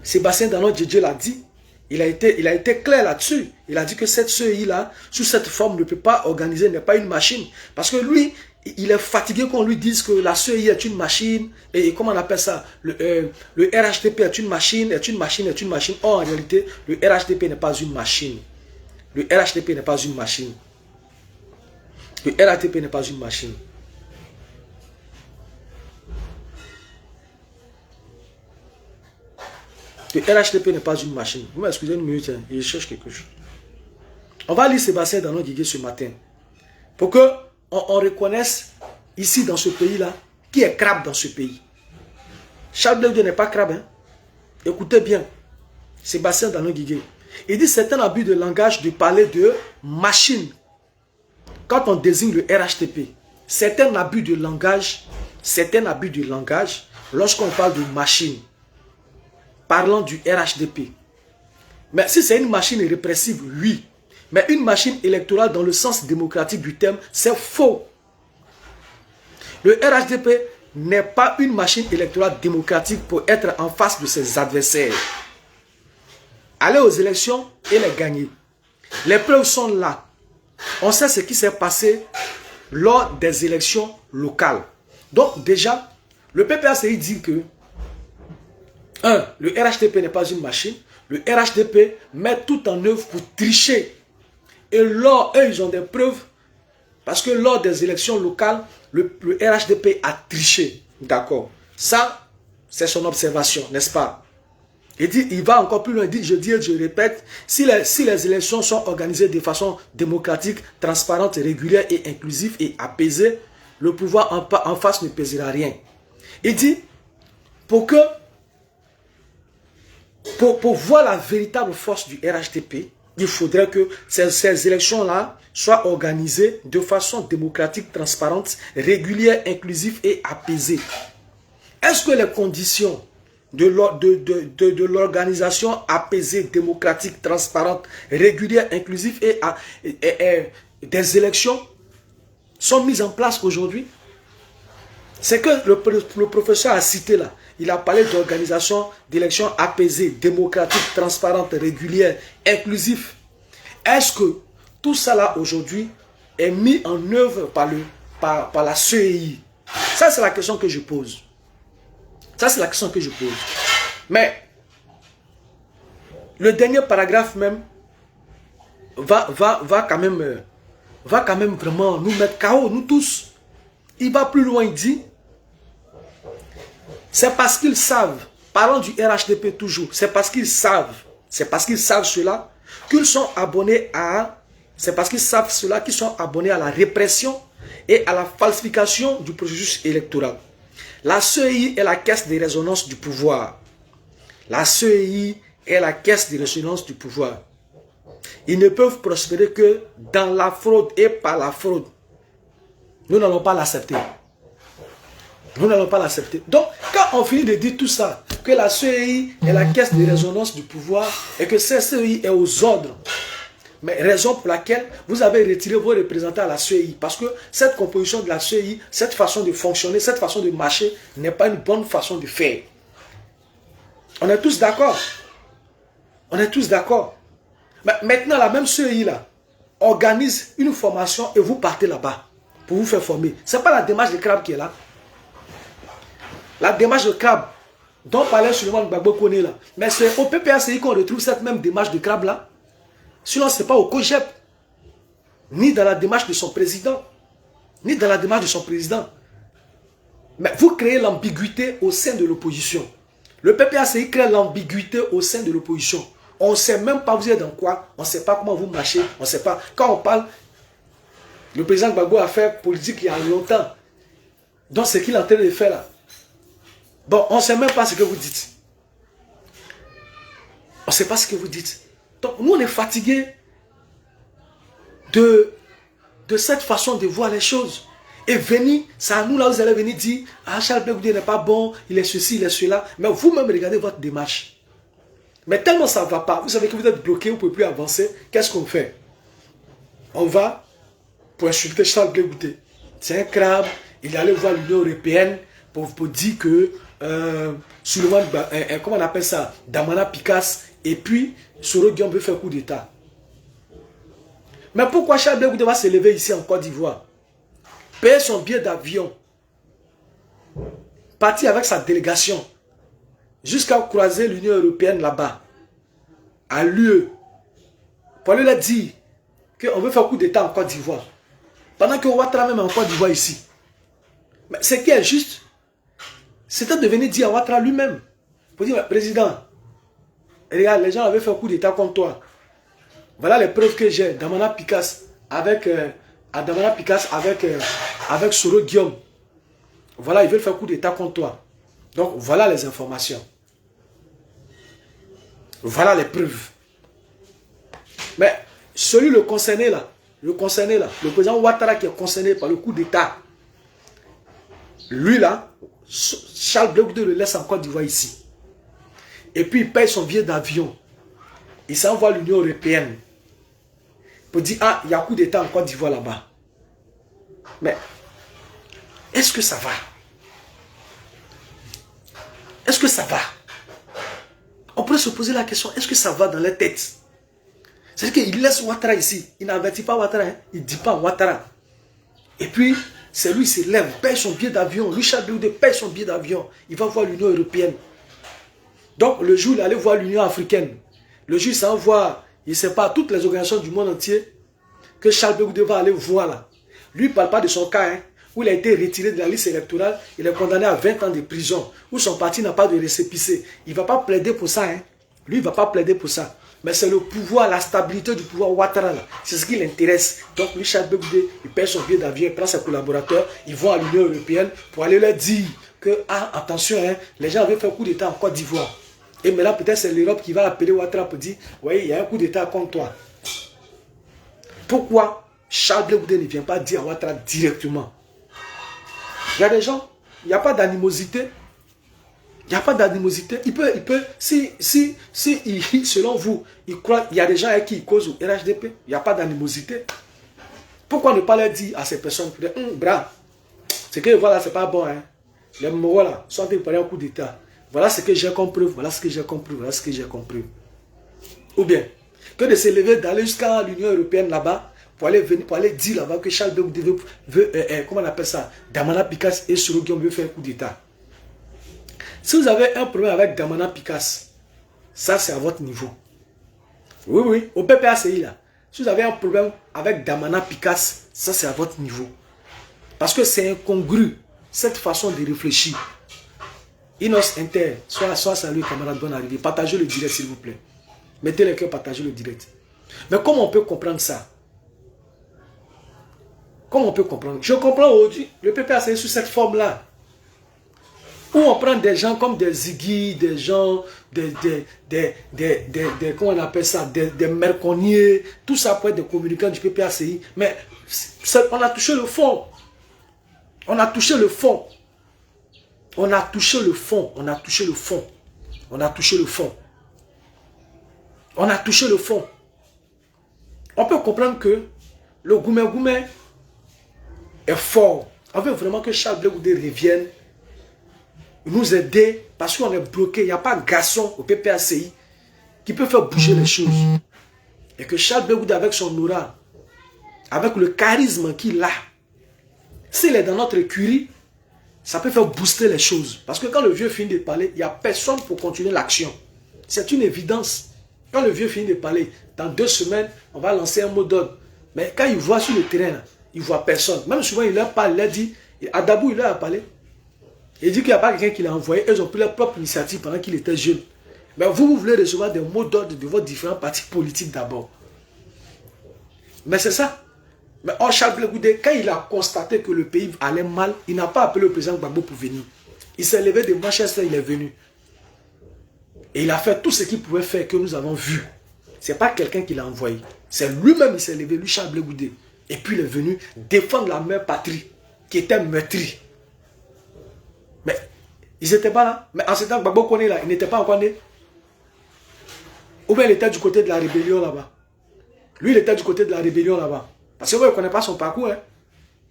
S1: Sébastien Danon Guégué l'a dit. Il a été clair là-dessus. Il a dit que cette CEI-là, sous cette forme, ne peut pas organiser, n'est pas une machine. Parce que lui, il est fatigué qu'on lui dise que la CEI est une machine. Et comment on appelle ça? Le RHDP est une machine, est une machine, est une machine. Or, en réalité, le RHDP n'est pas une machine. Le RHDP n'est pas une machine. Le RHDP n'est pas une machine. Le RHDP n'est pas une machine. Vous m'excusez une minute, hein, je cherche quelque chose. On va lire Sébastien Danon Guégué ce matin. Pour que on reconnaisse ici dans ce pays-là qui est crabe dans ce pays. Charles Bleudieu n'est pas crabe. Hein? Écoutez bien. Sébastien Danon Guégué. Il dit c'est un abus de langage de parler de machine. Quand on désigne le RHDP, c'est un abus de langage. C'est un abus de langage lorsqu'on parle de machine. Parlant du RHDP. Mais si c'est une machine répressive, oui. Mais une machine électorale dans le sens démocratique du terme, c'est faux. Le RHDP n'est pas une machine électorale démocratique pour être en face de ses adversaires. Aller aux élections et les gagner. Les preuves sont là. On sait ce qui s'est passé lors des élections locales. Donc déjà, le PPACI dit que le RHDP n'est pas une machine. Le RHDP met tout en œuvre pour tricher. Et lors, eux, ils ont des preuves. Parce que lors des élections locales, le RHDP a triché. D'accord. Ça, c'est son observation, n'est-ce pas? Il va encore plus loin. Il dit, je dis et je répète, si les élections sont organisées de façon démocratique, transparente, régulière et inclusive et apaisée, le pouvoir en face ne pèsera rien. Il dit, pour voir la véritable force du RHDP, il faudrait que ces élections-là soient organisées de façon démocratique, transparente, régulière, inclusive et apaisée. Est-ce que les conditions de l'organisation apaisée, démocratique, transparente, régulière, inclusive et des élections sont mises en place aujourd'hui? C'est que le professeur a cité là. Il a parlé d'organisation d'élections apaisées, démocratiques, transparentes, régulières, inclusives. Est-ce que tout ça là aujourd'hui est mis en œuvre par la CEI? Ça c'est la question que je pose. Ça c'est la question que je pose. Mais le dernier paragraphe même va quand même vraiment nous mettre KO, nous tous. Il va plus loin, il dit, c'est parce qu'ils savent, parlons du RHDP toujours, c'est parce qu'ils savent cela, qu'ils sont abonnés à, c'est parce qu'ils savent cela qu'ils sont abonnés à la répression et à la falsification du processus électoral. La CEI est la caisse de résonance du pouvoir. La CEI est la caisse de résonance du pouvoir. Ils ne peuvent prospérer que dans la fraude et par la fraude. Nous n'allons pas l'accepter. Nous n'allons pas l'accepter. Donc, quand on finit de dire tout ça, que la CEI est la caisse de résonance du pouvoir et que cette CEI est aux ordres, mais raison pour laquelle vous avez retiré vos représentants à la CEI, parce que cette composition de la CEI, cette façon de fonctionner, cette façon de marcher, n'est pas une bonne façon de faire. On est tous d'accord. On est tous d'accord. Mais maintenant, la même CEI là organise une formation et vous partez là-bas pour vous faire former. Ce n'est pas la démarche de crabe qui est là. La démarche de crabe dont parlait Suleiman Gbagbo Koné là. Mais c'est au PPACI qu'on retrouve cette même démarche de crabe là. Sinon, ce n'est pas au COGEP. Ni dans la démarche de son président. Ni dans la démarche de son président. Mais vous créez l'ambiguïté au sein de l'opposition. Le PPACI crée l'ambiguïté au sein de l'opposition. On ne sait même pas vous êtes dans quoi. On ne sait pas comment vous marchez. On ne sait pas. Quand on parle, Le président Gbagbo a fait politique il y a longtemps. Donc, ce qu'il est en train de faire là. Bon, on ne sait même pas ce que vous dites. On ne sait pas ce que vous dites. Donc, nous, on est fatigués de cette façon de voir les choses. Et venir, c'est à nous là, vous allez venir dire, ah, Charles Blé Goudé n'est pas bon, il est ceci, il est cela. Mais vous-même, regardez votre démarche. Mais tellement ça ne va pas, vous savez que vous êtes bloqué, vous ne pouvez plus avancer. Qu'est-ce qu'on fait? On va pour insulter Charles Blé Goudé. C'est un crabe, il est allé voir l'Union européenne pour dire que Suleiman, comment on appelle ça, Damana Picasse, et puis Soro Guillaume veut faire coup d'État. Mais pourquoi Charles Blé Goudé va se lever ici en Côte d'Ivoire, payer son billet d'avion, partir avec sa délégation, jusqu'à croiser l'Union européenne là-bas, à l'UE, pour aller leur dire qu'on veut faire coup d'État en Côte d'Ivoire, pendant que Ouattara même en Côte d'Ivoire ici. Mais ce qui est juste, c'était de venir dire à Ouattara lui-même, pour dire, président, regarde, les gens avaient fait un coup d'État contre toi. Voilà les preuves que j'ai. Damana Picasse avec Soro Guillaume. Voilà, ils veulent faire un coup d'État contre toi. Donc, voilà les informations. Voilà les preuves. Mais celui le concerné là, le président Ouattara qui est concerné par le coup d'État, lui là, Charles Blé Goudé le laisse en Côte d'Ivoire ici. Et puis il paye son billet d'avion. Il s'envoie à l'Union européenne pour dire, ah, il y a un coup d'État en Côte d'Ivoire là-bas. Mais, est-ce que ça va? Est-ce que ça va? On pourrait se poser la question, est-ce que ça va dans les têtes? C'est-à-dire qu'il laisse Ouattara ici. Il n'avertit pas Ouattara, hein? Il ne dit pas Ouattara. Et puis, c'est lui, il se lève, paye son billet d'avion. Lui, Charles Blé Goudé paye son billet d'avion. Il va voir l'Union européenne. Donc, le jour, il allait voir l'Union africaine. Le jour, il s'envoie, il ne sait pas, toutes les organisations du monde entier que Charles Blé Goudé va aller voir là. Lui, il ne parle pas de son cas, hein, où il a été retiré de la liste électorale, il est condamné à 20 ans de prison, où son parti n'a pas de récépissé. Il ne va pas plaider pour ça, hein. Lui, il ne va pas plaider pour ça. Mais c'est le pouvoir, la stabilité du pouvoir Ouattara là. C'est ce qui l'intéresse. Donc, lui, Charles Blé Goudé, il paye son billet d'avion, il prend ses collaborateurs, ils vont à l'Union européenne pour aller leur dire que, ah, attention, hein, les gens avaient fait un coup d'État en Côte d'Ivoire. Et maintenant, peut-être c'est l'Europe qui va appeler Ouattara pour dire, oui, il y a un coup d'État contre toi. Pourquoi Charles Blé Goudé ne vient pas dire à Ouattara directement? Il y a des gens, il n'y a pas d'animosité. Il n'y a pas d'animosité. Il peut, si selon vous, il croit, il y a des gens avec qui il cause au RHDP, il n'y a pas d'animosité. Pourquoi ne pas leur dire à ces personnes, bras, ce que voilà, c'est pas bon, hein. Les moraux là, sont en train de parler un coup d'État. Voilà ce que j'ai compris, voilà ce que j'ai compris, voilà ce que j'ai compris. Ou bien, que de se lever, d'aller jusqu'à l'Union européenne là-bas, pour aller dire là-bas que Charles Blé Goudé veut comment on appelle ça, Damana Picasse et Soro Guillaume veut faire un coup d'État. Si vous avez un problème avec Damana Picasse, ça c'est à votre niveau. Oui, oui, au PPACI là. Si vous avez un problème avec Damana Picasse, ça c'est à votre niveau. Parce que c'est incongru, cette façon de réfléchir. Inos Inter, soit salut camarade, bonne arrivée. Partagez le direct s'il vous plaît. Mettez les cœurs, partagez le direct. Mais comment on peut comprendre ça? Comment on peut comprendre? Je comprends aujourd'hui, le PPACI est sous cette forme-là. Où on prend des gens comme des Ziggy, des gens, comment on appelle ça, des merconniers, tout ça pour être des communicants du PPACI. Mais on a touché le fond. On a touché le fond. On a touché le fond. On a touché le fond. On a touché le fond. On a touché le fond. On peut comprendre que le Goumé est fort. On veut vraiment que Charles Blé Goudé revienne, nous aider, parce qu'on est bloqué. Il n'y a pas de garçon au PPACI qui peut faire bouger les choses. Et que Charles Blé Goudé, avec son aura, avec le charisme qu'il a, s'il est dans notre écurie, ça peut faire booster les choses. Parce que quand le vieux finit de parler, il n'y a personne pour continuer l'action. C'est une évidence. Quand le vieux finit de parler, dans 2 semaines, on va lancer un mot d'ordre. Mais quand il voit sur le terrain, là, il ne voit personne. Même souvent, il leur parle, il leur dit, Adabou, il leur a parlé. Il dit qu'il n'y a pas quelqu'un qui l'a envoyé. Ils ont pris leur propre initiative pendant qu'il était jeune. Mais vous voulez recevoir des mots d'ordre de vos différents partis politiques d'abord. Mais c'est ça. Mais Charles Blé Goudé, quand il a constaté que le pays allait mal, il n'a pas appelé le président Gbagbo pour venir. Il s'est levé de Manchester, il est venu. Et il a fait tout ce qu'il pouvait faire, que nous avons vu. Ce n'est pas quelqu'un qui l'a envoyé. C'est lui-même, il s'est levé, lui, Charles Blé Goudé. Et puis il est venu défendre la mère patrie, qui était meurtrie. Mais ils n'étaient pas là. Mais en ce temps, Gbagbo Koné, là, il n'était pas encore né. Ou bien il était du côté de la rébellion là-bas. Lui, il était du côté de la rébellion là-bas. Parce que moi, je ne connais pas son parcours. Hein.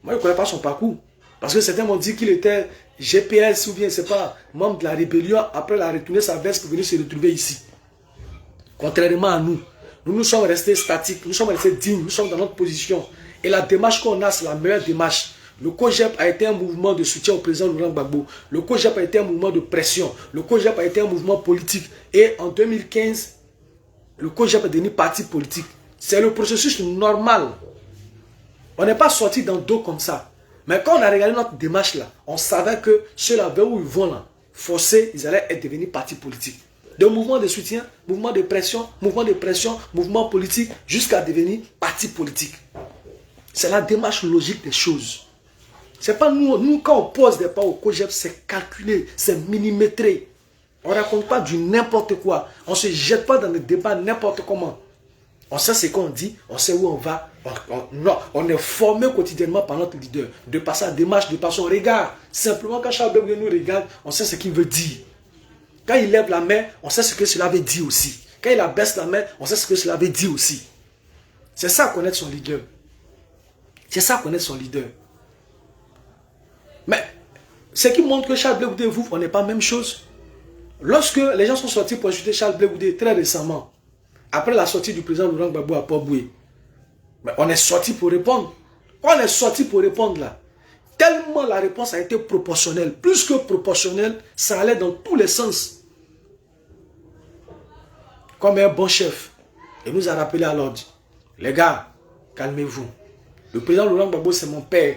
S1: Moi, je ne connais pas son parcours. Parce que certains m'ont dit qu'il était GPS ou bien, c'est pas, membre de la rébellion. Après, il a retourné sa veste pour venir se retrouver ici. Contrairement à nous. Nous sommes restés statiques. Nous sommes restés dignes. Nous sommes dans notre position. Et la démarche qu'on a, c'est la meilleure démarche. Le COJEP a été un mouvement de soutien au président Laurent Gbagbo. Le COJEP a été un mouvement de pression. Le COJEP a été un mouvement politique. Et en 2015, le COJEP est devenu parti politique. C'est le processus normal. On n'est pas sorti dans le dos comme ça. Mais quand on a regardé notre démarche là, on savait que ceux-là, vers où ils vont là, forcés, ils allaient être devenus partis politiques. De mouvement de soutien, mouvement de pression, mouvement politique, jusqu'à devenir parti politique. C'est la démarche logique des choses. C'est pas nous, quand on pose des pas au COJEP, c'est calculé, c'est millimétré. On ne raconte pas du n'importe quoi. On ne se jette pas dans le débat n'importe comment. On sait ce qu'on dit, on sait où on va. On est formé quotidiennement par notre leader. De par sa démarche, de par son regard. Simplement, quand Charles Blé Goudé nous regarde, on sait ce qu'il veut dire. Quand il lève la main, on sait ce que cela veut dire aussi. Quand il abaisse la main, on sait ce que cela veut dire aussi. C'est ça, connaître son leader. C'est ça, connaître son leader. Mais, ce qui montre que Charles Blé Goudé et vous, on n'est pas la même chose. Lorsque les gens sont sortis pour insulter Charles Blé Goudé très récemment, après la sortie du président Laurent Gbagbo à Port-Boué, on est sorti pour répondre. Quand on est sorti pour répondre là, tellement la réponse a été proportionnelle, plus que proportionnelle, ça allait dans tous les sens. Comme un bon chef, il nous a rappelé à l'ordre, les gars, calmez-vous. Le président Laurent Gbagbo, c'est mon père.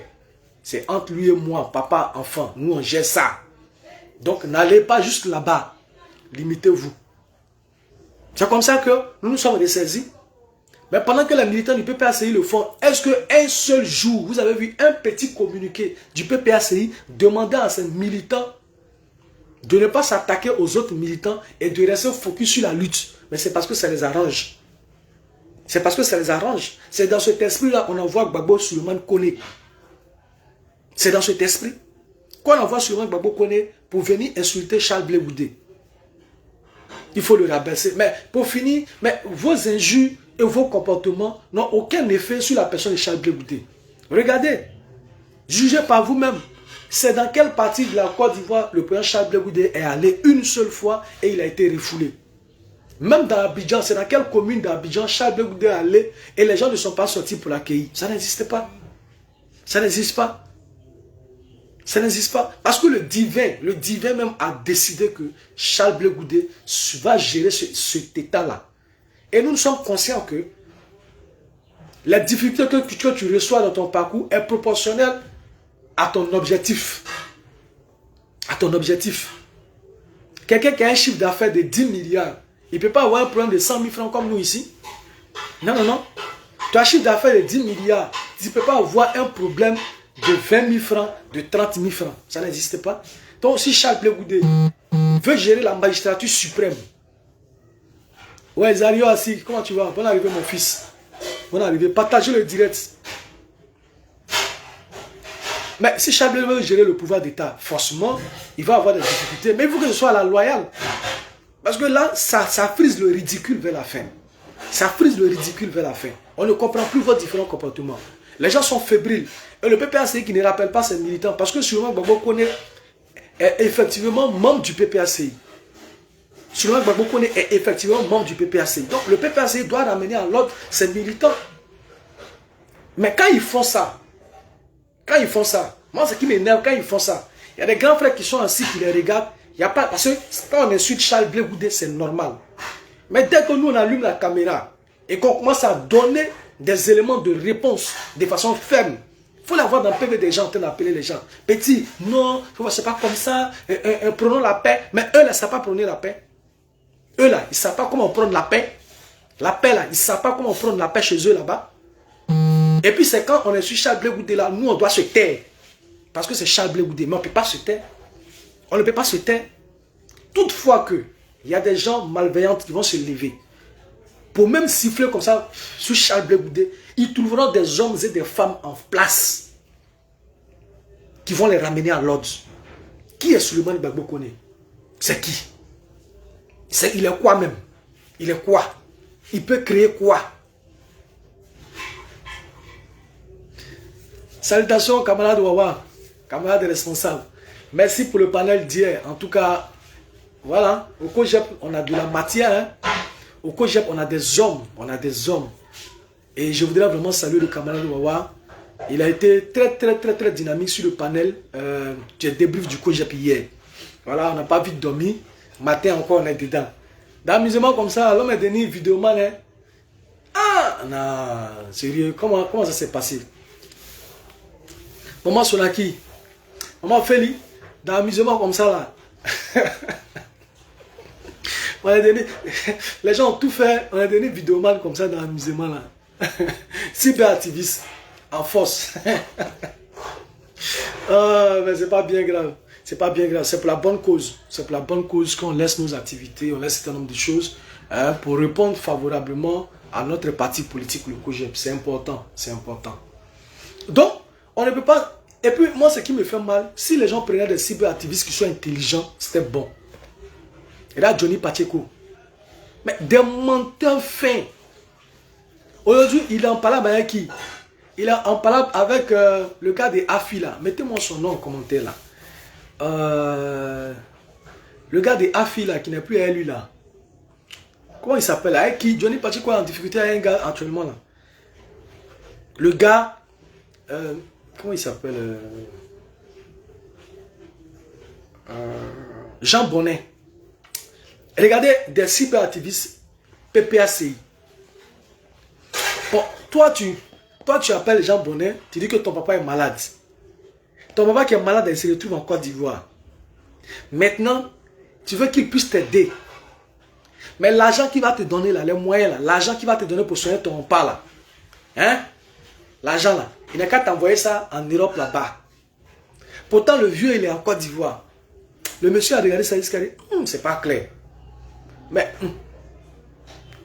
S1: C'est entre lui et moi, papa, enfant. Nous, on gère ça. Donc, n'allez pas jusque là-bas. Limitez-vous. C'est comme ça que nous nous sommes ressaisis. Mais pendant que les militants du PPACI le font, est-ce qu'un seul jour, vous avez vu un petit communiqué du PPACI demandant à ces militants de ne pas s'attaquer aux autres militants et de rester focus sur la lutte? Mais c'est parce que ça les arrange. C'est parce que ça les arrange. C'est dans cet esprit-là qu'on envoie Gbagbo Souleymane Koné. C'est dans cet esprit qu'on envoie Souleymane Gbagbo Koné pour venir insulter Charles Blé Goudé. Il faut le rabaisser. Mais pour finir, vos injures et vos comportements n'ont aucun effet sur la personne de Charles Blé Goudé. Regardez, jugez par vous-même. C'est dans quelle partie de la Côte d'Ivoire le président Charles Blé Goudé est allé une seule fois et il a été refoulé. Même dans Abidjan, c'est dans quelle commune d'Abidjan Charles Blé Goudé est allé et les gens ne sont pas sortis pour l'accueillir. Ça n'existe pas. Ça n'existe pas. Ça n'existe pas. Parce que le divin même a décidé que Charles Blé Goudé va gérer cet état-là. Et nous sommes conscients que la difficulté que tu reçois dans ton parcours est proportionnelle à ton objectif. À ton objectif. Quelqu'un qui a un chiffre d'affaires de 10 milliards, il ne peut pas avoir un problème de 100 000 francs comme nous ici. Non, non, non. Tu as un chiffre d'affaires de 10 milliards, tu ne peux pas avoir un problème de 20 000 francs, de 30 000 francs. Ça n'existe pas. Donc si Charles Blé Goudé veut gérer la magistrature suprême, ouais, Zario Assi, comment tu vas? Bonne arrivée mon fils. Bonne arrivée. Partagez le direct. Mais si Charles Blé veut gérer le pouvoir d'État, forcément, il va avoir des difficultés. Mais il faut que ce soit à la loyale. Parce que là, ça frise le ridicule vers la fin. Ça frise le ridicule vers la fin. On ne comprend plus vos différents comportements. Les gens sont fébriles. Et le PPACI qui ne rappelle pas ses militants, parce que Souleymane Gbagbo Koné est effectivement membre du PPACI. Souleymane Gbagbo Koné est effectivement membre du PPACI. Donc le PPACI doit ramener à l'ordre ses militants. Mais quand ils font ça, moi ce qui m'énerve, quand ils font ça, il y a des grands frères qui sont assis, qui les regardent. Il y a pas, parce que quand on insulte Charles Blé Goudé, c'est normal. Mais dès que nous on allume la caméra et qu'on commence à donner des éléments de réponse de façon ferme, il faut l'avoir dans le PV des gens en train d'appeler les gens. Petit, non, c'est pas comme ça, prenons la paix. Mais eux là, ils ne savent pas prendre la paix. Eux là, ils ne savent pas comment prendre la paix. La paix là, ils ne savent pas comment prendre la paix chez eux là-bas. Et puis c'est quand on est sur Charles Blé Goudé là, nous on doit se taire. Parce que c'est Charles Blé Goudé, mais on ne peut pas se taire. On ne peut pas se taire. Toutefois que il y a des gens malveillants qui vont se lever. Pour même siffler comme ça sur Charles Blé Goudé, ils trouveront des hommes et des femmes en place qui vont les ramener à l'ordre. Qui est Souleymane Gbagbo Koné? C'est qui? Il est quoi même? Il est quoi? Il peut créer quoi? Salutations camarades Wawa, camarades responsables. Merci pour le panel d'hier. En tout cas, voilà, au COJEP, on a de la matière. Hein? Au COJEP, on a des hommes. On a des hommes. Et je voudrais vraiment saluer le camarade Wawa. Il a été très dynamique sur le panel du débrief du COJEP hier. Voilà, on n'a pas vite dormi. Matin encore, on est dedans. D'amusement comme ça, l'homme est devenu vidéoman. Hein? Ah, non, sérieux, comment ça s'est passé? Maman Sonaki, maman Feli, d'amusement comme ça là. On est devenu, les gens ont tout fait, on est devenu vidéoman comme ça dans l'amusement là. Cyberactiviste, en force. Mais c'est pas bien grave. C'est pas bien grave, c'est pour la bonne cause. C'est pour la bonne cause qu'on laisse nos activités, on laisse un certain nombre de choses hein, pour répondre favorablement à notre parti politique, le COJEP. C'est important, c'est important. Donc, on ne peut pas... Et puis, moi, ce qui me fait mal, si les gens prenaient des cyberactivistes qui sont intelligents, c'était bon. Et là, Johnny Pacheco. Mais des menteurs fins. Aujourd'hui, il est en parlant avec qui? Il est en parlant avec le gars de AFI là. Mettez-moi son nom en commentaire là. Le gars de AFI là, qui n'est plus à lui là. Comment il s'appelle? Avec qui? Johnny Pacheco est en difficulté avec un gars actuellement là. Le gars... comment il s'appelle? Jean Bonnet. Regardez des cyberactivistes PPACI. Bon, toi tu appelles Jean Bonnet, tu dis que ton papa est malade. Ton papa qui est malade, il se retrouve en Côte d'Ivoire. Maintenant, tu veux qu'il puisse t'aider. Mais l'argent qu'il va te donner là, les moyens là, l'argent qu'il va te donner pour soigner ton papa là, hein? L'argent là, il n'a qu'à t'envoyer ça en Europe là-bas. Pourtant, le vieux, il est en Côte d'Ivoire. Le monsieur a regardé ça, il s'est dit, c'est pas clair. Mais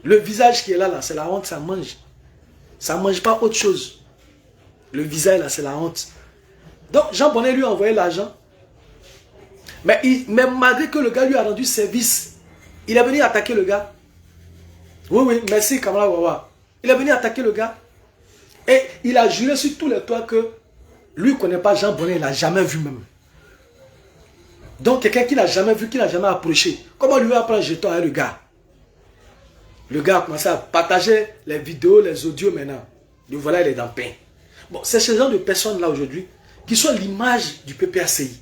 S1: le visage qui est là, c'est la honte, ça mange. Ça ne mange pas autre chose. Le visage là, c'est la honte. Donc, Jean Bonnet lui a envoyé l'argent. Mais malgré que le gars lui a rendu service, il est venu attaquer le gars. Oui, merci Kamala Wawa. Il est venu attaquer le gars. Et il a juré sur tous les toits que lui ne connaît pas Jean Bonnet, il n'a jamais vu même. Donc quelqu'un qui n'a jamais vu, qui n'a jamais approché, comment lui va prendre un jeton à le gars? Le gars a commencé à partager les vidéos, les audios maintenant. Et voilà, il est dans le pain. Bon, c'est ce genre de personnes là aujourd'hui qui sont l'image du PPACI.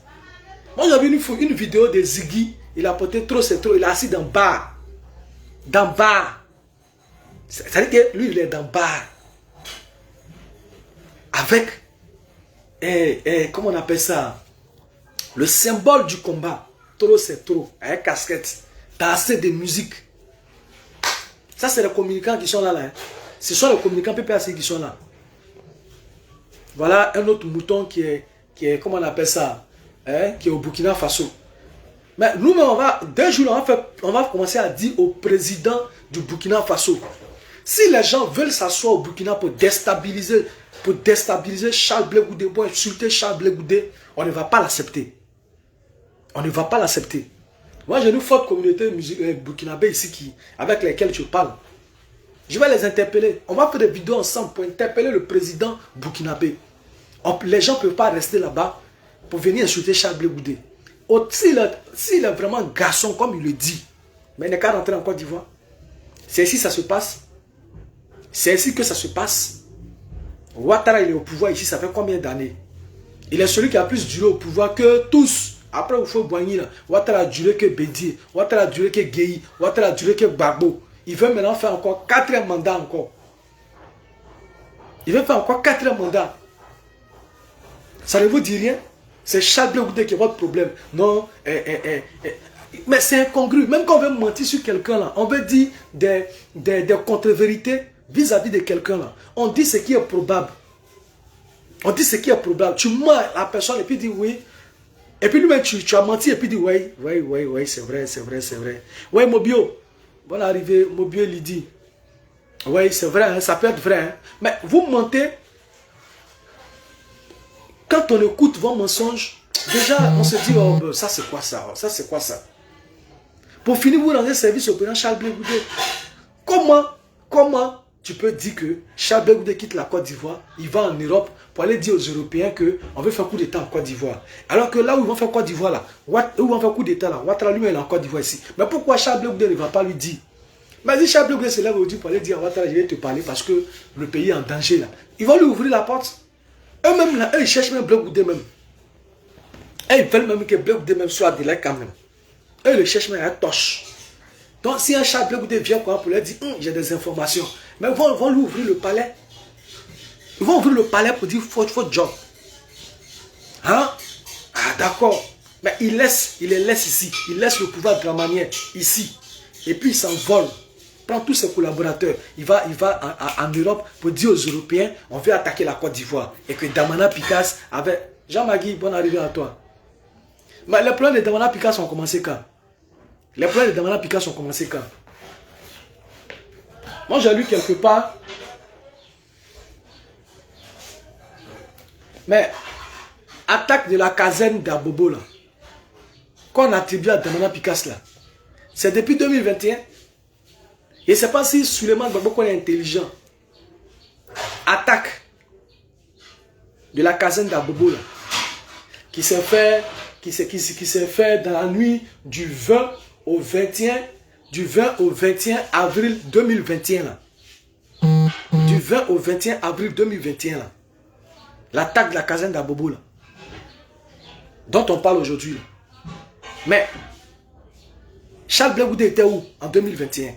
S1: Moi j'ai vu une vidéo de Ziggy, il a porté trop, c'est trop, il est assis dans le bar. Dans le bar. C'est-à-dire que lui il est dans le bar. Avec, comment on appelle ça? Le symbole du combat. Trop c'est trop. Avec casquette. T'as assez de musique. Ça c'est les communicants qui sont là. Hein. Ce sont les communicants PPACI qui sont là. Voilà un autre mouton qui est comment on appelle ça? Hein, qui est au Burkina Faso. Mais nous-mêmes, dès jours, on va commencer à dire au président du Burkina Faso. Si les gens veulent s'asseoir au Burkina pour déstabiliser Charles Blé Goudé, pour insulter Charles Blé Goudé, on ne va pas l'accepter. On ne va pas l'accepter. Moi, j'ai une forte communauté burkinabé ici avec lesquelles je parle. Je vais les interpeller. On va faire des vidéos ensemble pour interpeller le président burkinabé. Les gens ne peuvent pas rester là-bas pour venir insulter Charles Blé Goudé. S'il est vraiment garçon, comme il le dit, mais il n'est qu'à rentrer en Côte d'Ivoire. C'est ici que ça se passe. C'est ici que ça se passe. Ouattara, il est au pouvoir ici, ça fait combien d'années? Il est celui qui a plus duré au pouvoir que tous. Après, il faut Boigny, Ouattara a duré que Bédi, Ouattara a duré que Gueye, Ouattara a duré que Gbagbo. Il veut maintenant faire encore 4e mandat encore. Il veut faire encore 4e mandat. Ça ne vous dit rien? C'est Charles Blé Goudé qui est votre problème. Non, mais c'est incongru. Même quand on veut mentir sur quelqu'un là, on veut dire des contre-vérités vis-à-vis de quelqu'un là. On dit ce qui est probable. On dit ce qui est probable. Tu mens à la personne et puis dit oui. Et puis lui-même, tu as menti et puis dit oui, c'est vrai. Oui, Mobio. Bonne arrivée, Mobio Lydie. Oui, c'est vrai, hein, ça peut être vrai. Hein. Mais vous mentez. Quand on écoute vos mensonges, déjà, on se dit, oh, ça c'est quoi ça? Ça c'est quoi ça? Pour finir, vous rendez service au président Charles Blé Goudé. Comment tu peux dire que Charles Blé Goudé quitte la Côte d'Ivoire, il va en Europe pour aller dire aux Européens qu'on veut faire coup d'État en Côte d'Ivoire. Alors que là où ils vont faire Côte d'Ivoire, là, où ils vont faire coup d'État, là, Ouattara lui-même est en Côte d'Ivoire ici. Mais pourquoi Charles Blé Goudé ne va pas lui dire? Mais si Charles Blé Goudé se lève aujourd'hui pour aller dire à Ouattara, je vais te parler parce que le pays est en danger là. Ils vont lui ouvrir la porte. Eux-mêmes là, eux ils cherchent même Blé Goudé même. Et ils veulent même que Blé Goudé même soit de là quand même. Eux ils le cherchent même à la torche. Donc si un Charles Blé Goudé vient pour leur dire, j'ai des informations. Mais ils vont lui ouvrir le palais. Ils vont ouvrir le palais pour dire, faut job. Hein? Ah d'accord. Mais il les laisse ici. Il laisse le pouvoir de la manière ici. Et puis il s'envole. Prend tous ses collaborateurs. Il va en Europe pour dire aux Européens, on veut attaquer la Côte d'Ivoire. Et que Damana Picasse avait... Jean-Magui, bonne arrivée à toi. Mais les plans de Damana Picasse ont commencé quand? Les plans de Damana Picasse ont commencé quand? Moi j'ai lu quelque part. Mais attaque de la caserne d'Abobo là, qu'on attribue à Damana Picasse là, c'est depuis 2021. Et je ne sais pas si Suleiman Gbagbo est intelligent. Attaque de la caserne d'Abobo là, qui s'est fait dans la nuit du 20 au 21 avril 2021 là. Du 20 au 21 avril 2021 là. L'attaque de la caserne d'Abobo là, dont on parle aujourd'hui. Mais Charles Blé Goudé était où en 2021?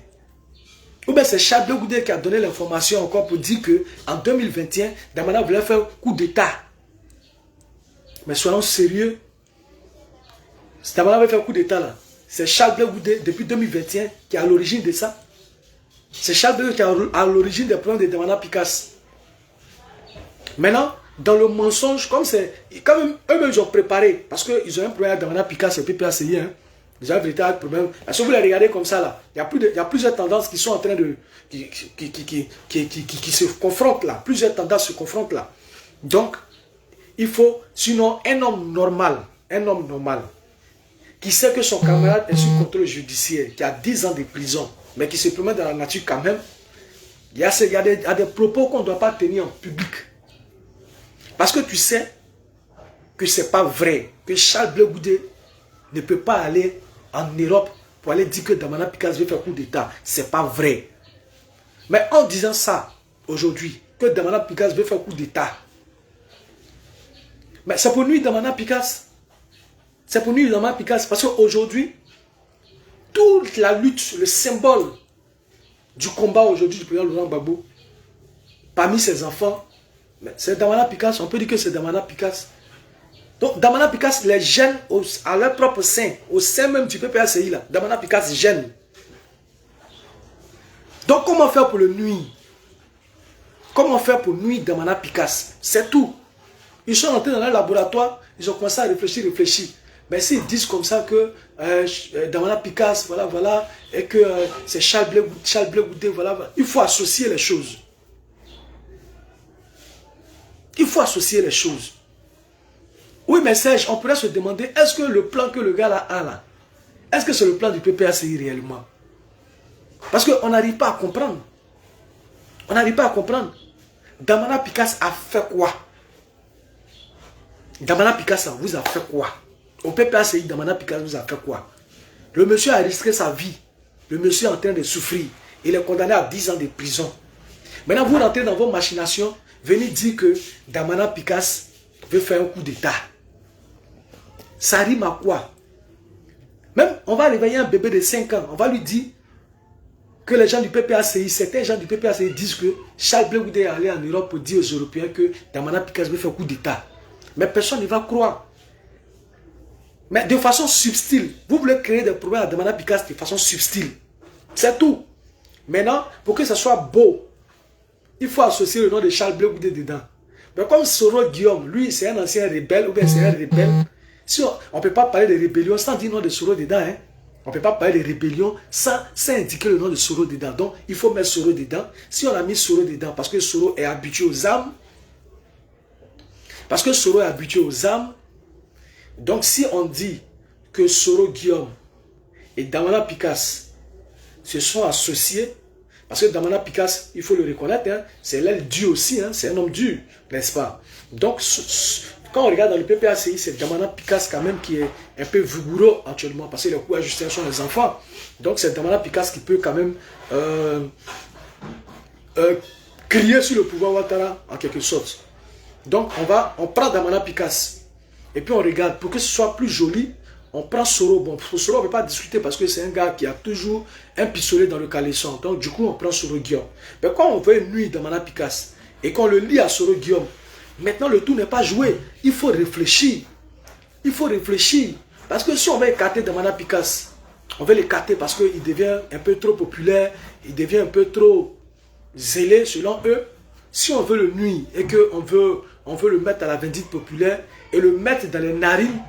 S1: Ou bien c'est Charles Blé Goudé qui a donné l'information encore pour dire que en 2021, Damana voulait faire un coup d'État. Mais soyons sérieux. Si Damana veut faire un coup d'État là, c'est Charles Blé Goudé depuis 2021 qui est à l'origine de ça. C'est Charles Blé Goudé qui est à l'origine des plans de Damana Picasse. Maintenant, dans le mensonge, comme c'est... Quand même, eux-mêmes, ils ont préparé. Parce qu'ils ont un problème avec Damana Picasse et PPACI. Hein. Ils ont un véritable problème. Si vous les regardez comme ça, là, il y a plusieurs tendances qui sont en train de... Qui se confrontent là. Plusieurs tendances se confrontent là. Donc, il faut... Sinon, un homme normal, qui sait que son camarade est sous contrôle judiciaire, qui a 10 ans de prison, mais qui se promène dans la nature quand même, il y a des propos qu'on ne doit pas tenir en public. Parce que tu sais que ce n'est pas vrai, que Charles Blé Goudé ne peut pas aller en Europe pour aller dire que Damana Picasse veut faire coup d'État. Ce n'est pas vrai. Mais en disant ça, aujourd'hui, que Damana Picasse veut faire coup d'État, mais c'est pour nuire Damana Picasse. C'est pour nuire Damana Picasse. Parce qu'aujourd'hui, toute la lutte, le symbole du combat aujourd'hui du président Laurent Gbagbo, parmi ses enfants, c'est Damana Picasse, on peut dire que c'est Damana Picasse. Donc Damana Picasse les gêne à leur propre sein, au sein même du PPACI là. Damana Picasse gêne. Donc comment faire pour le nuire? Comment faire pour nuire Damana Picasse? C'est tout. Ils sont entrés dans un laboratoire, ils ont commencé à réfléchir. Mais s'ils disent comme ça que Damana Picasse, voilà, et que c'est Charles Blé Goudé, voilà, il faut associer les choses. Il faut associer les choses. Oui, mais Serge, on pourrait se demander, est-ce que le plan que le gars là a là, est-ce que c'est le plan du PPACI réellement? Parce qu'on n'arrive pas à comprendre. On n'arrive pas à comprendre. Damana Picasse a fait quoi? Damana Picasse vous a fait quoi? Au PPACI, Damana Picasse vous a fait quoi? Le monsieur a risqué sa vie. Le monsieur est en train de souffrir. Il est condamné à 10 ans de prison. Maintenant, vous rentrez dans vos machinations. Venez dire que Damana Picasse veut faire un coup d'État. Ça rime à quoi? Même, on va réveiller un bébé de 5 ans. On va lui dire que les gens du PPACI, certains gens du PPACI disent que Charles Blé Goudé est allé en Europe pour dire aux Européens que Damana Picasse veut faire un coup d'État. Mais personne ne va croire. Mais de façon subtile. Vous voulez créer des problèmes à Damana Picasse de façon subtile. C'est tout. Maintenant, pour que ça soit beau, il faut associer le nom de Charles Blé Goudé dedans. Mais comme Soro Guillaume, lui, c'est un ancien rebelle, ou bien c'est un rebelle, si on ne peut pas parler de rébellion sans dire le nom de Soro dedans, hein. On ne peut pas parler de rébellion sans indiquer le nom de Soro dedans. Donc, il faut mettre Soro dedans. Si on a mis Soro dedans, parce que Soro est habitué aux armes, donc si on dit que Soro Guillaume et Damana Picasse se sont associés, parce que Damana Picasse, il faut le reconnaître, hein, c'est l'aile dure aussi, hein, c'est un homme dur, n'est-ce pas? Donc, quand on regarde dans le PPACI, c'est Damana Picasse quand même qui est un peu vigoureux actuellement, parce que les coups ajustés sont les enfants. Donc, c'est Damana Picasse qui peut quand même crier sur le pouvoir Ouattara, en quelque sorte. Donc, on prend Damana Picasse, et puis on regarde, pour que ce soit plus joli, on prend Soro. Bon, pour Soro, on ne peut pas discuter parce que c'est un gars qui a toujours un pistolet dans le caleçon. Donc, du coup, on prend Soro Guillaume. Mais quand on veut nuire Damana Picasse, et qu'on le lie à Soro Guillaume, maintenant, le tout n'est pas joué. Il faut réfléchir. Il faut réfléchir. Parce que si on veut écarter Damana Picasse, on veut l'écarter parce qu'il devient un peu trop populaire, il devient un peu trop zélé selon eux. Si on veut le nuire et qu'on veut le mettre à la vindicte populaire et le mettre dans les narines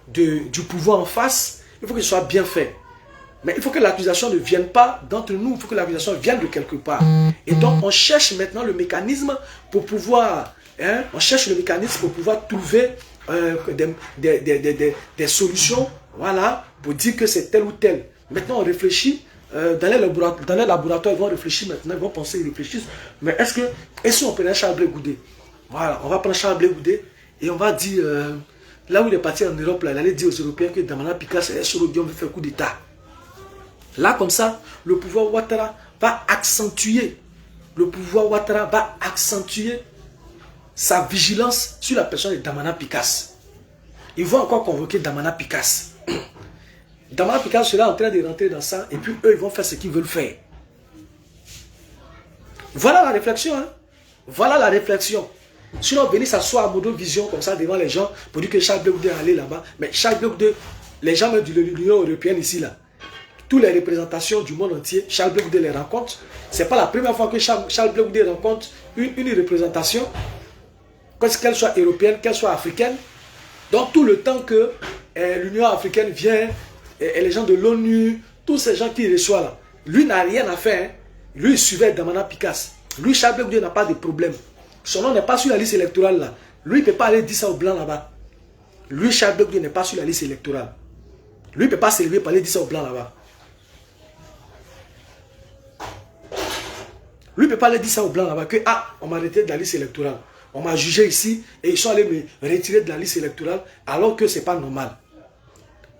S1: du pouvoir en face, il faut que ce soit bien fait. Mais il faut que l'accusation ne vienne pas d'entre nous, il faut que l'accusation vienne de quelque part. Et donc, on cherche maintenant le mécanisme pour pouvoir... Hein, on cherche le mécanisme pour pouvoir trouver des solutions, voilà, pour dire que c'est tel ou tel. Maintenant, on réfléchit, dans les laboratoires, ils vont réfléchir maintenant, ils vont penser, ils réfléchissent. Mais est-ce que, et si on prenait Charles Blé Goudé? Voilà, on va prendre Charles Blé Goudé et on va dire, là où il est parti en Europe, là, il allait dire aux Européens que Damana Picasse et Soro Guillaume veut faire coup d'État. Là, comme ça, le pouvoir Ouattara va accentuer, sa vigilance sur la personne de Damana Picasse. Ils vont encore convoquer Damana Picasse. Damana Picasse sera en train de rentrer dans ça et puis eux, ils vont faire ce qu'ils veulent faire. Voilà la réflexion. Hein? Voilà la réflexion. Sinon, venir s'asseoir à Modo Vision comme ça devant les gens pour dire que Charles Blé Goudé est allé là-bas. Mais Charles Blé Goudé, les gens de l'Union européenne ici, là, toutes les représentations du monde entier, Charles Blé Goudé les rencontre. Ce n'est pas la première fois que Charles Blé Goudé rencontre une représentation, qu'elle soit européenne, qu'elle soit africaine. Donc tout le temps que l'Union africaine vient, et les gens de l'ONU, tous ces gens qui reçoivent là, lui n'a rien à faire. Hein. Lui, il suivait Damana Picasse. Lui, Charles Blé Goudé n'a pas de problème. Son nom n'est pas sur la liste électorale là. Lui, il ne peut pas aller dire ça aux Blancs là-bas. Lui, Charles Blé Goudé n'est pas sur la liste électorale. Lui, il ne peut pas s'élever pour aller dire ça aux Blancs là-bas. Lui ne peut pas aller dire ça aux Blancs là-bas que on m'a arrêté de la liste électorale. On m'a jugé ici et ils sont allés me retirer de la liste électorale alors que ce n'est pas normal.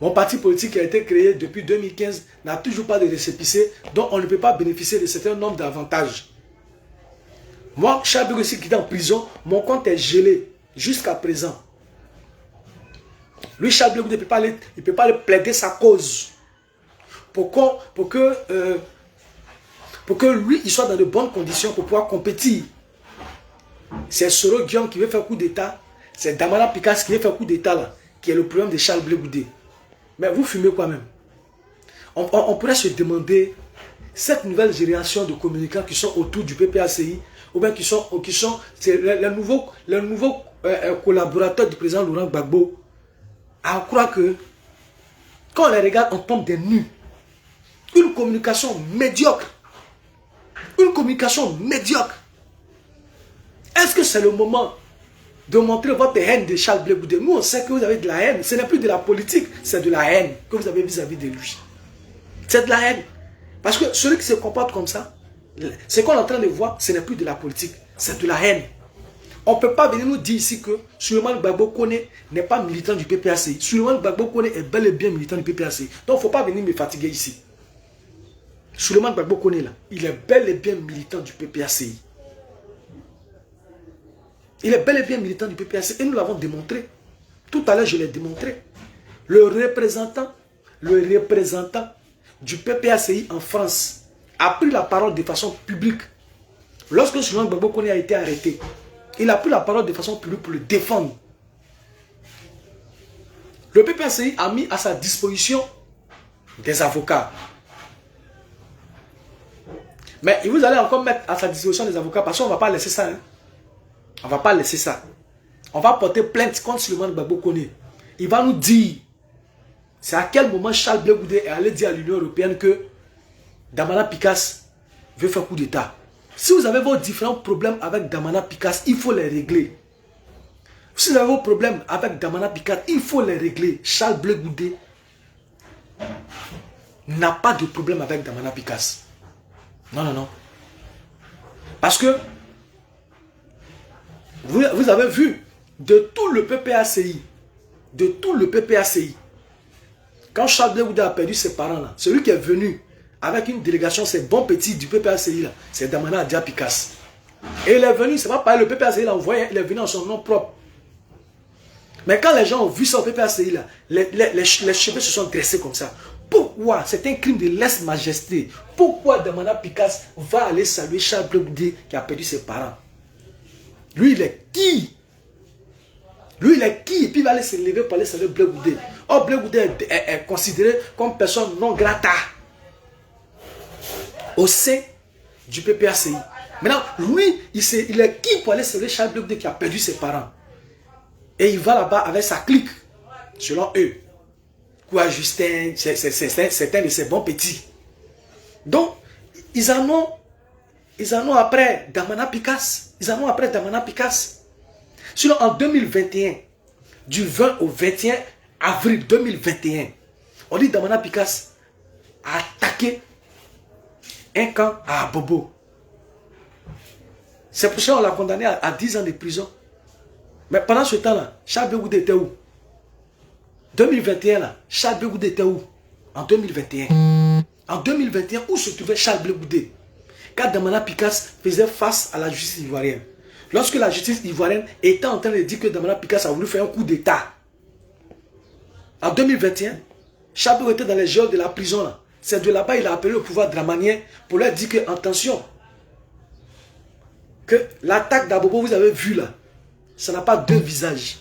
S1: Mon parti politique qui a été créé depuis 2015 n'a toujours pas de récépissé, donc on ne peut pas bénéficier de certain nombre d'avantages. Moi, Charles Blé Goudé qui est en prison, mon compte est gelé jusqu'à présent. Lui, Charles Blé Goudé, il ne peut pas aller plaider sa cause pour que lui, il soit dans de bonnes conditions pour pouvoir compétir. C'est Soro Guillaume qui veut faire coup d'État. C'est Damana Picasse qui veut faire coup d'État là, qui est le problème de Charles Blé Goudé. Mais vous fumez quoi même? On pourrait se demander, cette nouvelle génération de communicants qui sont autour du PPACI, ou bien qui sont les nouveaux collaborateurs du président Laurent Gbagbo, à croire que quand on les regarde, on tombe des nues. Une communication médiocre. Une communication médiocre. Est-ce que c'est le moment de montrer votre haine de Charles Blé Goudé? Nous, on sait que vous avez de la haine. Ce n'est plus de la politique, c'est de la haine que vous avez vis-à-vis de lui. C'est de la haine. Parce que celui qui se comporte comme ça, ce qu'on est en train de voir, ce n'est plus de la politique, c'est de la haine. On ne peut pas venir nous dire ici que Souleymane Gbagbo Koné n'est pas militant du PPACI. Souleymane Gbagbo Koné est bel et bien militant du PPACI. Donc, il ne faut pas venir me fatiguer ici. Souleymane Gbagbo Koné, là, il est bel et bien militant du PPACI. Il est bel et bien militant du PPACI et nous l'avons démontré. Tout à l'heure, je l'ai démontré. Le représentant du PPACI en France a pris la parole de façon publique. Lorsque Souleymane Gbagbo Koné a été arrêté, il a pris la parole de façon publique pour le défendre. Le PPACI a mis à sa disposition des avocats. Mais vous allez encore mettre à sa disposition des avocats parce qu'on ne va pas laisser ça. Hein. On ne va pas laisser ça. On va porter plainte contre Souleymane Gbagbo Koné. Il va nous dire, c'est à quel moment Charles Blé Goudé est allé dire à l'Union européenne que Damana Picasse veut faire coup d'État. Si vous avez vos différents problèmes avec Damana Picasse, il faut les régler. Si vous avez vos problèmes avec Damana Picasse, il faut les régler. Charles Blé Goudé n'a pas de problème avec Damana Picasse. Non, non, non. Parce que vous avez vu, de tout le PPACI, quand Charles Blé Goudé a perdu ses parents, là, celui qui est venu avec une délégation, c'est bon petit du PPACI, c'est Damana Adia Picasse. Et il est venu, c'est pas pareil, le PPACI l'a envoyé, il est venu en son nom propre. Mais quand les gens ont vu ça au PPACI, là, les cheveux se sont dressés comme ça. Pourquoi? C'est un crime de lèse-majesté. Pourquoi Damana Picasse va aller saluer Charles Blé Goudé qui a perdu ses parents? Lui, il est qui? Lui, il est qui? Et puis il va aller se lever pour aller saluer Blé Goudé. Or, Blé Goudé est considéré comme personne non grata au sein du PPACI. Maintenant, lui, il est qui pour aller saluer Charles Blé Goudé qui a perdu ses parents? Et il va là-bas avec sa clique, selon eux. Quoi, Justin, c'est un de ces bons petits. Donc, ils en ont après Damana Picasse. Sinon, en 2021, du 20 au 21 avril 2021, on dit Damana Picasse a attaqué un camp à Bobo. C'est pour ça qu'on l'a condamné à 10 ans de prison. Mais pendant ce temps-là, Charles Blé Goudé était où? 2021, là, Charles Blé Goudé était où? En 2021. En 2021, où se trouvait Charles Blé Goudé? Quand Damana Picasse faisait face à la justice ivoirienne. Lorsque la justice ivoirienne était en train de dire que Damana Picasse a voulu faire un coup d'État. En 2021, Charles Blé Goudé était dans les geôles de la prison. C'est de là-bas qu'il a appelé le pouvoir dramanien pour leur dire que, attention, que l'attaque d'Abobo, vous avez vu là, ça n'a pas deux visages.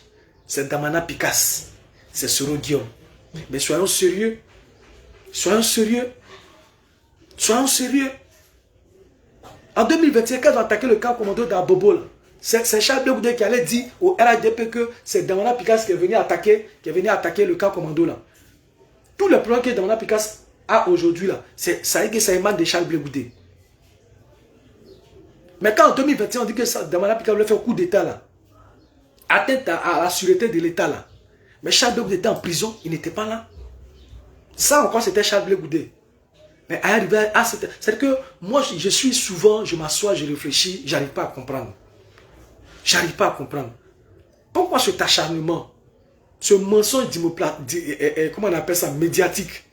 S1: C'est Damana Picasse. C'est Sorodium. Mais soyons sérieux. Soyons sérieux. Soyons sérieux. En 2021, quand ils ont attaqué le camp commando d'Abobo, c'est Charles Blé Goudé qui allait dire au RADP que c'est Damana Picasse qui est venu attaquer le camp commando là. Tous les problèmes que Damana Picasse a aujourd'hui là, ça émane de Charles Blé Goudé. Mais quand en 2021 on dit que Damana Picasse voulait faire un coup d'État là, atteinte à la sûreté de l'État là, mais Charles Blé Goudé était en prison, il n'était pas là. Ça encore c'était Charles Blé Goudé. Mais arrivé à c'est que moi je suis souvent, je m'assois, je réfléchis, j'arrive pas à comprendre. J'arrive pas à comprendre. Pourquoi cet acharnement, ce mensonge comment on appelle ça, médiatique?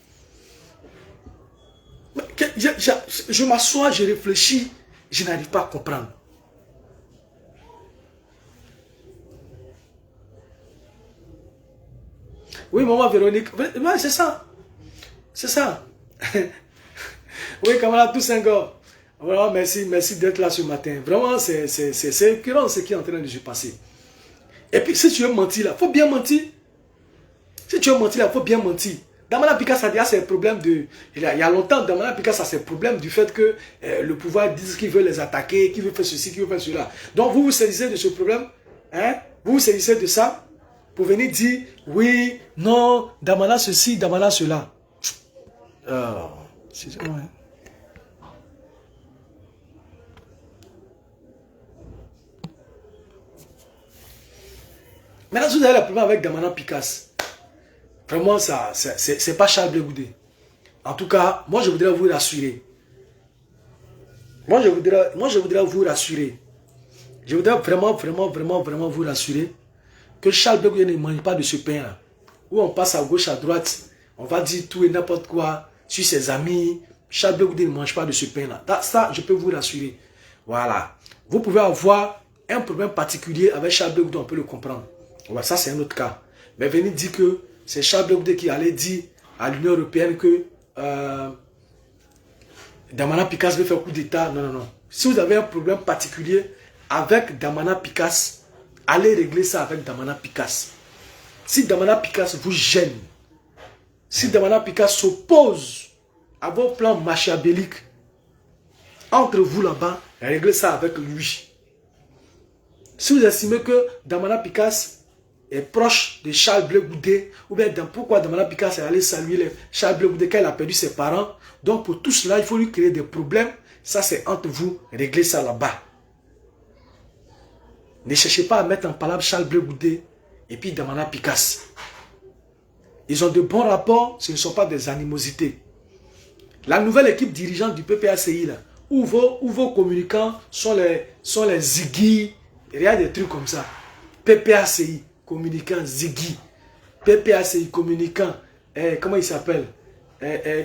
S1: Je m'assois, je réfléchis, je n'arrive pas à comprendre. Oui, maman Véronique, ouais, c'est ça. C'est ça. Oui, camarade Toussaint-Go. Vraiment, merci d'être là ce matin. Vraiment, c'est écœurant ce qui est en train de se passer. Et puis, si tu veux mentir là, il faut bien mentir. Si tu veux mentir là, il faut bien mentir. Damana Picasse a déjà ses problèmes de... Il y a longtemps, Damana Picasse a ses problèmes du fait que le pouvoir dit qu'il veut les attaquer, qu'il veut faire ceci, qu'il veut faire cela. Donc, vous vous saisissez de ce problème, hein? Vous vous saisissez de ça pour venir dire, oui, non, Damana ceci, Damana cela. C'est ouais. Maintenant, si vous avez le problème avec Damana Picasse, vraiment, ça, c'est pas Charles Blé Goudé. En tout cas, moi, je voudrais vous rassurer. Moi, je voudrais vous rassurer. Je voudrais vraiment vous rassurer que Charles Blé Goudé ne mange pas de ce pain-là. Où on passe à gauche, à droite, on va dire tout et n'importe quoi sur ses amis. Charles Blé Goudé ne mange pas de ce pain-là. Ça, je peux vous rassurer. Voilà. Vous pouvez avoir un problème particulier avec Charles Blé Goudé, on peut le comprendre. Ouais, ça, c'est un autre cas. Mais venez dire que c'est Charles Blé Goudé qui allait dire à l'Union européenne que Damana Picasse veut faire un coup d'État. Non, non, non. Si vous avez un problème particulier avec Damana Picasse, allez régler ça avec Damana Picasse. Si Damana Picasse vous gêne, si Damana Picasse s'oppose à vos plans machiavéliques, entre vous là-bas, réglez ça avec lui. Si vous estimez que Damana Picasse est proche de Charles Blé Goudé, ou bien pourquoi Damana Picasse est allé saluer Charles Blé Goudé quand il a perdu ses parents, donc pour tout cela, il faut lui créer des problèmes. Ça, c'est entre vous, réglez ça là-bas. Ne cherchez pas à mettre en parole Charles Blé Goudé et puis Damana Picasse. Ils ont de bons rapports, ce ne sont pas des animosités. La nouvelle équipe dirigeante du PPACI, là, où vos communicants sont les Ziggy, il y a des trucs comme ça. PPACI, communicant Ziggy. PPACI, communicant, comment il s'appelle?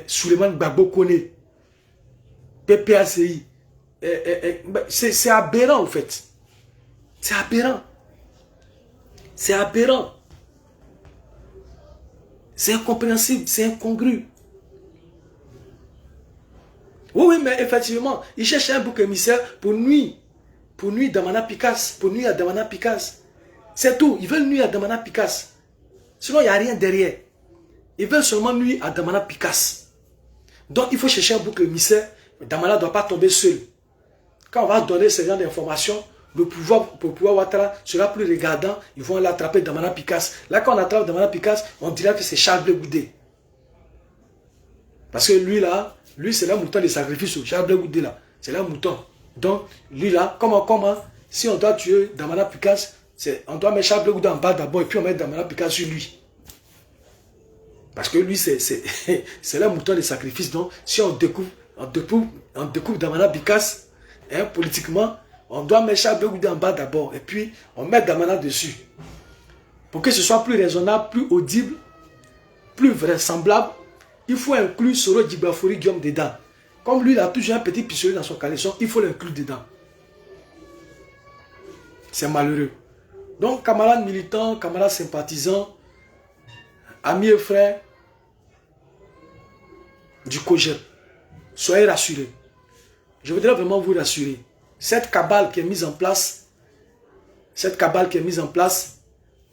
S1: Souleymane Gbagbo Kone. PPACI. C'est aberrant, en fait. C'est aberrant. C'est aberrant. C'est incompréhensible, c'est incongru. Oui, mais effectivement, ils cherchent un bouc émissaire pour nuire. Pour nuire Damana Picasse. Pour nuire à Damana Picasse. C'est tout. Ils veulent nuire à Damana Picasse. Sinon, il n'y a rien derrière. Ils veulent seulement nuire à Damana Picasse. Donc, il faut chercher un bouc émissaire. Damana ne doit pas tomber seul. Quand on va donner ce genre d'informations, le pouvoir, pour pouvoir Ouattara sera plus regardant. Ils vont aller attraper Damana Picasse. Là, quand on attrape Damana Picasse, on dirait que c'est Charles Blé Goudé. Parce que lui, là, lui, c'est le mouton de sacrifice. Charles Blé Goudé, là, c'est le mouton. Donc, lui, là, comment, si on doit tuer Damana Picasse, on doit mettre Charles Blé Goudé en bas d'abord et puis on met Damana Picasse sur lui. Parce que lui, c'est le mouton de sacrifice. Donc, si on découpe Damana Picasse, hein, politiquement, on doit mettre Charles Blé Goudé en bas d'abord et puis on met Damana dessus. Pour que ce soit plus raisonnable, plus audible, plus vraisemblable, il faut inclure Soro Djibafori Guillaume dedans. Comme lui, il a toujours un petit pistolet dans son caleçon, il faut l'inclure dedans. C'est malheureux. Donc, camarades militants, camarades sympathisants, amis et frères du COJEP, soyez rassurés. Je voudrais vraiment vous rassurer. Cette cabale qui est mise en place,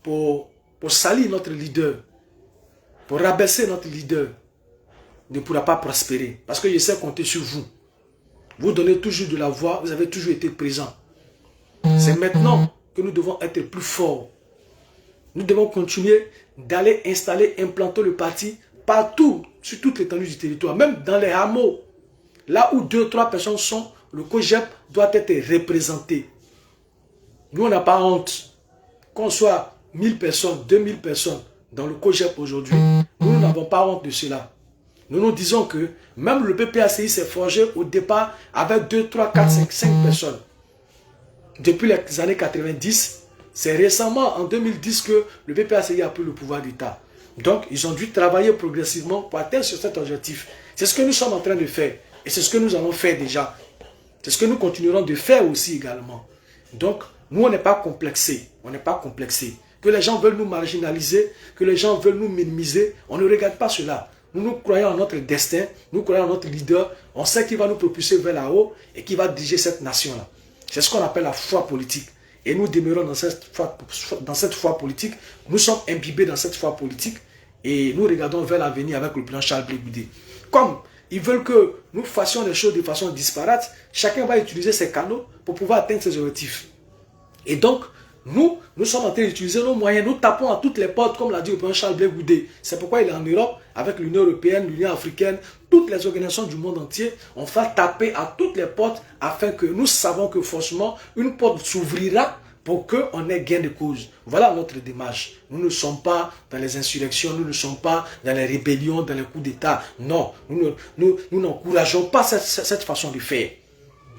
S1: pour salir notre leader, pour rabaisser notre leader, ne pourra pas prospérer. Parce que je sais compter sur vous. Vous donnez toujours de la voix, vous avez toujours été présent. C'est maintenant que nous devons être plus forts. Nous devons continuer d'aller installer, implanter le parti partout, sur toute l'étendue du territoire, même dans les hameaux. Là où 2-3 personnes sont, le COJEP doit être représenté. Nous, on n'a pas honte. Qu'on soit 1000 personnes, 2000 personnes dans le COJEP aujourd'hui, nous n'avons pas honte de cela. Nous nous disons que même le PPACI s'est forgé au départ avec 2, 3, 4, 5 personnes. Depuis les années 90, c'est récemment en 2010 que le PPACI a pris le pouvoir d'État. Donc, ils ont dû travailler progressivement pour atteindre sur cet objectif. C'est ce que nous sommes en train de faire. Et c'est ce que nous allons faire déjà. C'est ce que nous continuerons de faire aussi également. Donc, nous, on n'est pas complexés. On n'est pas complexés. Que les gens veulent nous marginaliser, que les gens veulent nous minimiser, on ne regarde pas cela. Nous croyons en notre destin, nous croyons en notre leader. On sait qu'il va nous propulser vers là-haut et qu'il va diriger cette nation-là. C'est ce qu'on appelle la foi politique. Et nous demeurons dans cette foi politique. Nous sommes imbibés dans cette foi politique. Et nous regardons vers l'avenir avec le plan Charles Blé Goudé. Comme ils veulent que nous fassions les choses de façon disparate, chacun va utiliser ses canaux pour pouvoir atteindre ses objectifs. Et donc, nous sommes en train d'utiliser nos moyens. Nous tapons à toutes les portes, comme l'a dit le président Charles Blé Goudé. C'est pourquoi il est en Europe, avec l'Union européenne, l'Union africaine, toutes les organisations du monde entier. On va taper à toutes les portes afin que nous savons que forcément, une porte s'ouvrira pour qu'on ait gain de cause. Voilà notre démarche. Nous ne sommes pas dans les insurrections, nous ne sommes pas dans les rébellions, dans les coups d'État. Non, nous n'encourageons pas cette façon de faire.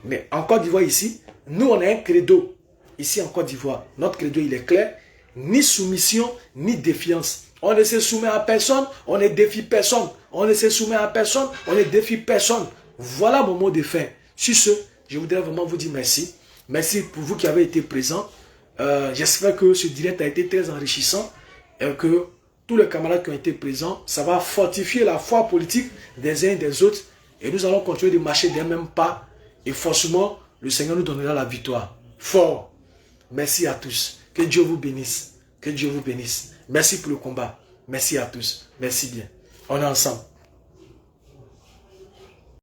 S1: Mais en Côte d'Ivoire ici, nous on a un credo. Ici en Côte d'Ivoire, notre credo il est clair. Ni soumission, ni défiance. On ne se soumet à personne, on ne défie personne. On ne se soumet à personne, on ne défie personne. Voilà mon mot de fin. Sur ce, je voudrais vraiment vous dire merci. Merci pour vous qui avez été présents. J'espère que ce direct a été très enrichissant et que tous les camarades qui ont été présents, ça va fortifier la foi politique des uns et des autres et nous allons continuer de marcher d'un même pas et forcément, le Seigneur nous donnera la victoire. Fort. Merci à tous. Que Dieu vous bénisse. Que Dieu vous bénisse. Merci pour le combat. Merci à tous. Merci bien. On est ensemble.